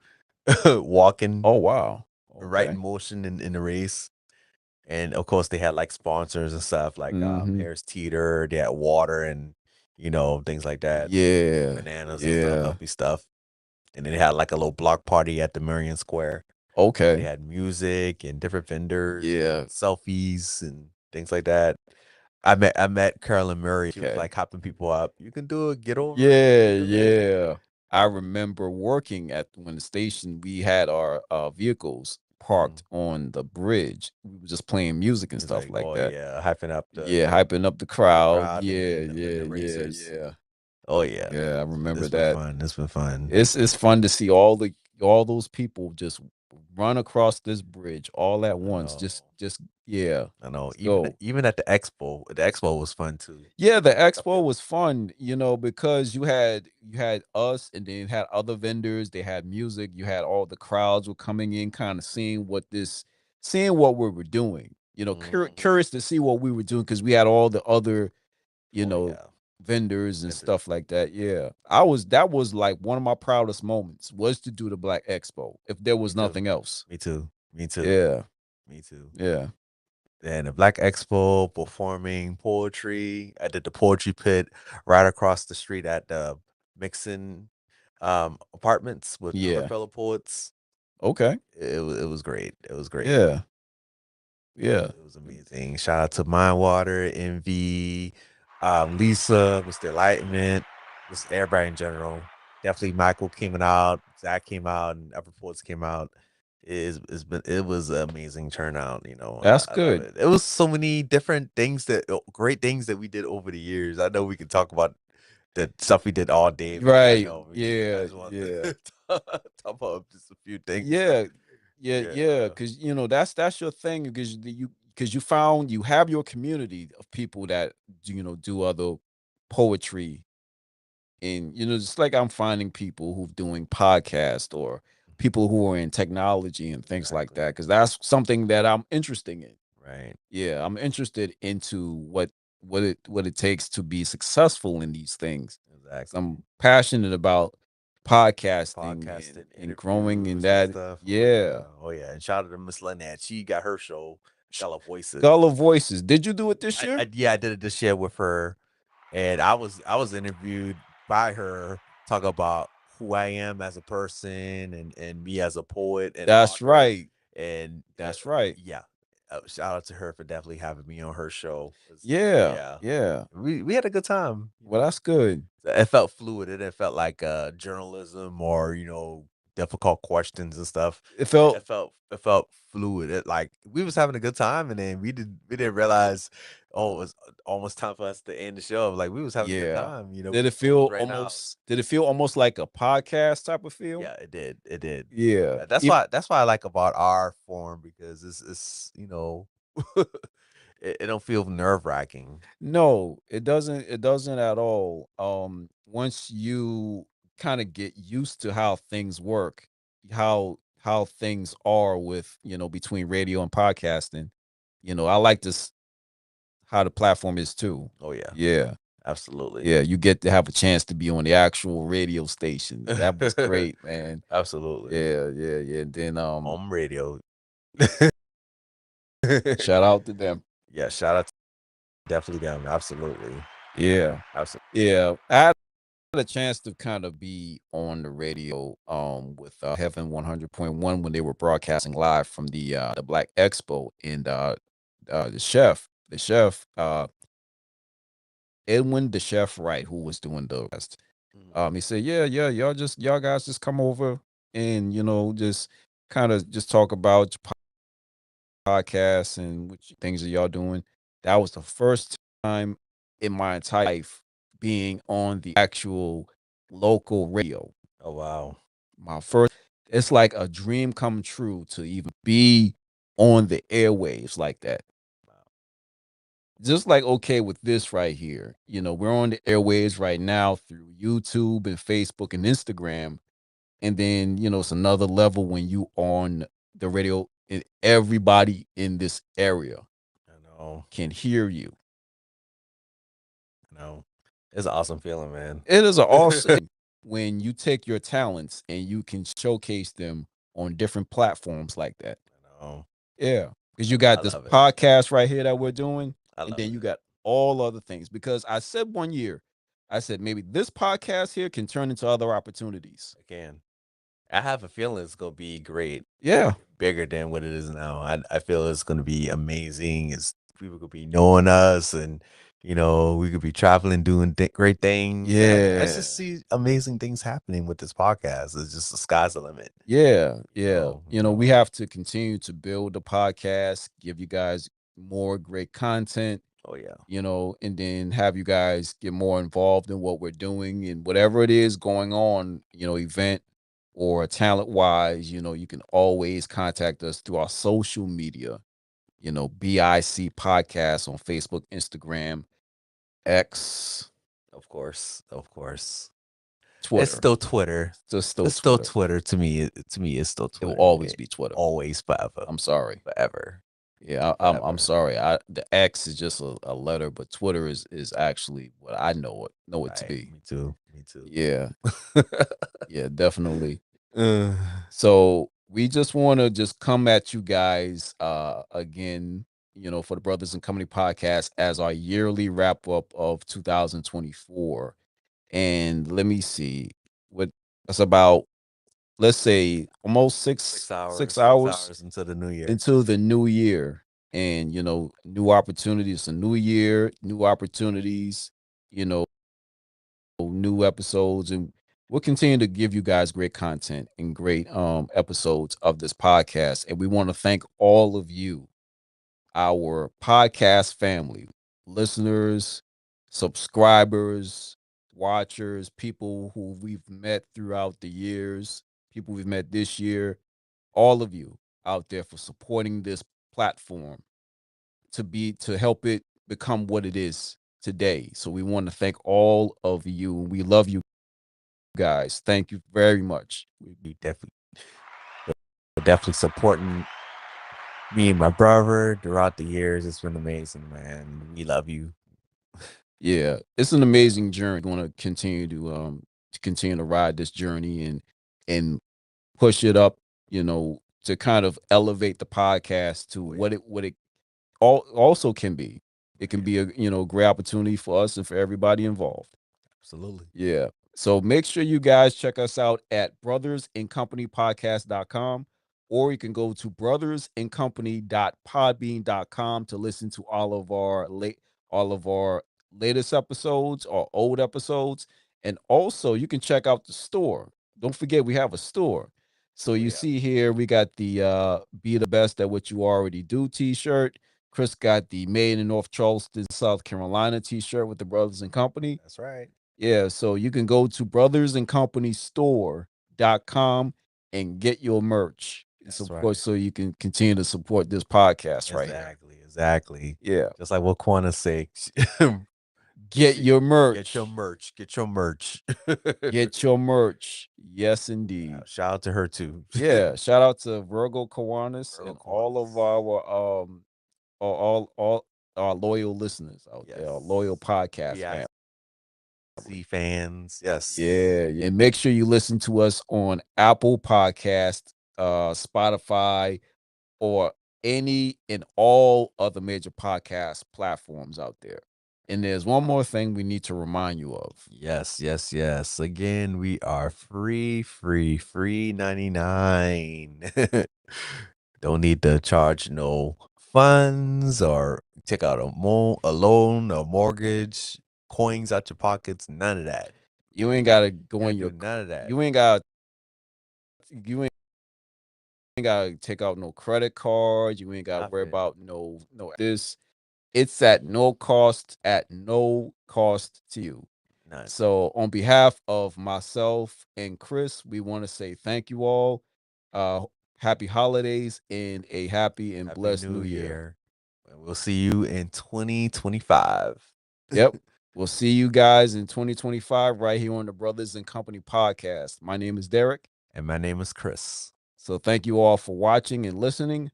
Speaker 4: walking
Speaker 3: Oh wow.
Speaker 4: right in
Speaker 3: Okay.
Speaker 4: motion in the race. And of course, they had like sponsors and stuff like
Speaker 3: Mhm.
Speaker 4: Harris Teeter. They had water and things like that,
Speaker 3: Yeah.
Speaker 4: bananas and stuff,
Speaker 3: Yeah.
Speaker 4: healthy stuff. And then they had like a little block party at the Marion Square. They
Speaker 3: Okay.
Speaker 4: had music and different vendors,
Speaker 3: Yeah.
Speaker 4: selfies and things like that. I met Carolyn Murray. She was
Speaker 3: Okay.
Speaker 4: like hopping people up. You can do it. Get over it.
Speaker 3: Yeah,
Speaker 4: You can do it."
Speaker 3: yeah. I remember working at when the station we had our vehicles parked on the bridge. We were just playing music and
Speaker 4: It's
Speaker 3: stuff like
Speaker 4: oh
Speaker 3: that.
Speaker 4: yeah, hyping up
Speaker 3: Yeah, hyping up the crowd.
Speaker 4: crowd and
Speaker 3: Yeah,
Speaker 4: and the racers.
Speaker 3: yeah.
Speaker 4: Oh yeah,
Speaker 3: Yeah, I remember
Speaker 4: it's been
Speaker 3: that.
Speaker 4: fun. It's been fun.
Speaker 3: It's fun to see all those people just run across this bridge all at once. Just yeah.
Speaker 4: I know.
Speaker 3: Let's go.
Speaker 4: Even at the expo was fun too.
Speaker 3: Yeah, the expo was fun, because you had us and then had other vendors, they had music, you had all the crowds were coming in kind of seeing what we were doing. Curious to see what we were doing because we had all the other, you
Speaker 4: Oh,
Speaker 3: know,
Speaker 4: yeah.
Speaker 3: vendors and
Speaker 4: Vendors.
Speaker 3: stuff like that. Yeah. That was like one of my proudest moments was to do the Black Expo if there was
Speaker 4: Me too.
Speaker 3: nothing else.
Speaker 4: Me too. Me too.
Speaker 3: Yeah.
Speaker 4: Me too.
Speaker 3: Yeah.
Speaker 4: And the Black Expo performing poetry. I did the poetry pit right across the street at the Mixon apartments with
Speaker 3: Yeah.
Speaker 4: other fellow poets.
Speaker 3: Okay.
Speaker 4: It was great. It was great.
Speaker 3: Yeah. Yeah.
Speaker 4: It was amazing. Shout out to Mindwater, Envy, Lisa, Mr. Enlightenment, just everybody in general. Definitely Michael came out, Zach came out, and other reports came out. It was an amazing turnout,
Speaker 3: That's
Speaker 4: I love
Speaker 3: good.
Speaker 4: it. It was so many different things great things that we did over the years. I know we can talk about the stuff we did all day. But I
Speaker 3: Right.
Speaker 4: know,
Speaker 3: Yeah.
Speaker 4: I just want
Speaker 3: Yeah.
Speaker 4: to talk about just a few things.
Speaker 3: Yeah. Yeah.
Speaker 4: Yeah.
Speaker 3: Because that's your thing because you have your community of people that do other poetry and just like I'm finding people who doing podcasts or people who are in technology and things like
Speaker 4: Exactly.
Speaker 3: that because that's something that I'm interested in.
Speaker 4: Right.
Speaker 3: Yeah, I'm interested into what it takes to be successful in these things.
Speaker 4: Exactly.
Speaker 3: I'm passionate about podcasting and growing in
Speaker 4: interviews and
Speaker 3: that.
Speaker 4: stuff.
Speaker 3: Yeah.
Speaker 4: Oh yeah. And shout out to Miss Lynette. She got her show, Gala Voices.
Speaker 3: Gullah Voices. Did you do it this year?
Speaker 4: I did it this year with her, and I was interviewed by her, talk about who I am as a person and me as a poet and
Speaker 3: That's
Speaker 4: author.
Speaker 3: right.
Speaker 4: And
Speaker 3: That's right.
Speaker 4: yeah. Shout out to her for definitely having me on her show.
Speaker 3: Yeah. Yeah.
Speaker 4: We had a good time.
Speaker 3: Well, that's good.
Speaker 4: It felt fluid. It felt like journalism or difficult questions and stuff.
Speaker 3: It felt
Speaker 4: It felt fluid. Like we was having a good time, and then we didn't realize, oh, it was almost time for us to end the show. Like we was having a good
Speaker 3: yeah.
Speaker 4: time,
Speaker 3: Did
Speaker 4: we
Speaker 3: it
Speaker 4: almost
Speaker 3: feel
Speaker 4: ran out.
Speaker 3: almost did it feel almost like a podcast type of feel?
Speaker 4: Yeah, it did. It did.
Speaker 3: Yeah.
Speaker 4: That's why I like about our form, because it's it don't feel nerve wracking.
Speaker 3: No, it doesn't at all. Once you kind of get used to how things work, how things are with, between radio and podcasting, I like this how the platform is too.
Speaker 4: Oh yeah,
Speaker 3: Yeah.
Speaker 4: absolutely.
Speaker 3: Yeah, you get to have a chance to be on the actual radio station. That was great, man.
Speaker 4: Absolutely.
Speaker 3: Yeah, yeah, yeah. And then
Speaker 4: Home radio.
Speaker 3: shout out to them.
Speaker 4: Yeah, shout out to definitely them. Absolutely.
Speaker 3: Yeah.
Speaker 4: Absolutely.
Speaker 3: Yeah. I had a chance to kind of be on the radio with Heaven 100.1 when they were broadcasting live from the Black Expo, and the chef Edwin the chef Wright, who was doing the rest. He said, "Yeah, yeah, y'all guys just come over and just kind of just talk about your podcasts and things that y'all doing." That was the first time in my entire life being on the actual local radio.
Speaker 4: Oh wow.
Speaker 3: My first, it's like a dream come true to even be on the airwaves like that. Just like okay with this right here. We're on the airwaves right now through YouTube and Facebook and Instagram. And then, it's another level when you on the radio and everybody in this area
Speaker 4: I know.
Speaker 3: can hear you.
Speaker 4: I know. It's an awesome feeling, man.
Speaker 3: It is an awesome when you take your talents and you can showcase them on different platforms like that.
Speaker 4: I know.
Speaker 3: Yeah. Because you
Speaker 4: I
Speaker 3: got this
Speaker 4: love it.
Speaker 3: podcast right here that we're doing,
Speaker 4: I
Speaker 3: and
Speaker 4: love
Speaker 3: then you
Speaker 4: it.
Speaker 3: got all other things. Because I said one year, I said maybe this podcast here can turn into other opportunities.
Speaker 4: Again, I have a feeling it's gonna be great,
Speaker 3: Yeah.
Speaker 4: bigger than what it is now. I feel it's gonna be amazing. It's people could be knowing us, and we could be traveling, doing great things. I
Speaker 3: Yeah.
Speaker 4: just see amazing things happening with this podcast. It's just the sky's the limit.
Speaker 3: Yeah. Yeah.
Speaker 4: So,
Speaker 3: We have to continue to build the podcast, give you guys more great content,
Speaker 4: oh yeah,
Speaker 3: and then have you guys get more involved in what we're doing and whatever it is going on, event or talent wise, you can always contact us through our social media, BIC podcast on Facebook, Instagram, X,
Speaker 4: of course, of course. It's
Speaker 3: Twitter.
Speaker 4: still Twitter.
Speaker 3: Still
Speaker 4: It's still
Speaker 3: Twitter.
Speaker 4: Twitter to me. To me, it's still
Speaker 3: It
Speaker 4: Twitter.
Speaker 3: will always be Twitter.
Speaker 4: Always, forever,
Speaker 3: I'm sorry.
Speaker 4: forever.
Speaker 3: Yeah, I'm
Speaker 4: Forever.
Speaker 3: sorry. The X is just a letter, but Twitter is actually what I know it to
Speaker 4: Right.
Speaker 3: be.
Speaker 4: Me too. Me too.
Speaker 3: Yeah. Yeah, definitely.
Speaker 4: Uh,
Speaker 3: So we just want to just come at you guys again, for the Brothers and Company podcast as our yearly wrap up of 2024. And let me see what that's about, let's say almost
Speaker 4: 6 hours.
Speaker 3: 6 hours
Speaker 4: Until the new year.
Speaker 3: into the new year. And new opportunities, a new year, new opportunities, new episodes, and we'll continue to give you guys great content and great episodes of this podcast. And we want to thank all of you, our podcast family, listeners, subscribers, watchers, people who we've met throughout the years, people we've met this year, all of you out there for supporting this platform to help it become what it is today. So we want to thank all of you. We love you guys. Thank you very much.
Speaker 4: We definitely supporting me and my brother throughout the years. It's been amazing, man. We love you.
Speaker 3: Yeah, it's an amazing journey. We want to continue to ride this journey and push it up, to kind of elevate the podcast to what it also can be. It can be a great opportunity for us and for everybody involved.
Speaker 4: Absolutely.
Speaker 3: Yeah. So make sure you guys check us out at brothersandcompanypodcast.com, or you can go to brothersandcompany.podbean.com to listen to all of our latest episodes or old episodes. And also you can check out the store. Don't forget we have a store. So you
Speaker 4: yeah.
Speaker 3: see here, we got the Be the Best at What You Already Do t-shirt. Chris got the Made in North Charleston, South Carolina t-shirt with the Brothers and Company.
Speaker 4: That's right.
Speaker 3: Yeah, so you can go to brothersandcompanystore.com and get your merch.
Speaker 4: That's
Speaker 3: So, of
Speaker 4: right.
Speaker 3: course, so you can continue to support this podcast right here.
Speaker 4: Exactly. Exactly.
Speaker 3: Yeah.
Speaker 4: Just like what Quana say.
Speaker 3: Get your merch.
Speaker 4: Get your merch. Get your merch.
Speaker 3: Get your merch. Yes, indeed.
Speaker 4: Shout out to her too.
Speaker 3: Yeah. Shout out to Virgo Kiwanis
Speaker 4: Virgo
Speaker 3: and all of
Speaker 4: Kiwanis.
Speaker 3: our all our loyal listeners out there, our loyal podcast
Speaker 4: Yeah.
Speaker 3: fans.
Speaker 4: Fans. Yes.
Speaker 3: Yeah. And make sure you listen to us on Apple Podcast, Spotify, or any and all other major podcast platforms out there. And there's one more thing we need to remind you of.
Speaker 4: Yes, yes, yes. Again, we are free 99. Don't need to charge no funds or take out a loan, a mortgage, coins out your pockets, none of that.
Speaker 3: You ain't gotta go
Speaker 4: Can't
Speaker 3: in
Speaker 4: do
Speaker 3: your
Speaker 4: none of that.
Speaker 3: you ain't gotta take out no credit cards. You ain't gotta worry
Speaker 4: Nothing.
Speaker 3: about no this. It's at no cost to you.
Speaker 4: None.
Speaker 3: So on behalf of myself and Chris, we want to say thank you all. Happy holidays and a happy and blessed new year.
Speaker 4: And we'll see you in 2025.
Speaker 3: Yep. We'll see you guys in 2025 right here on the Brothers and Company podcast. My name is Derek.
Speaker 4: And my name is Chris.
Speaker 3: So thank you all for watching and listening.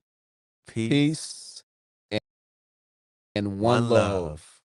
Speaker 4: Peace
Speaker 3: and one love.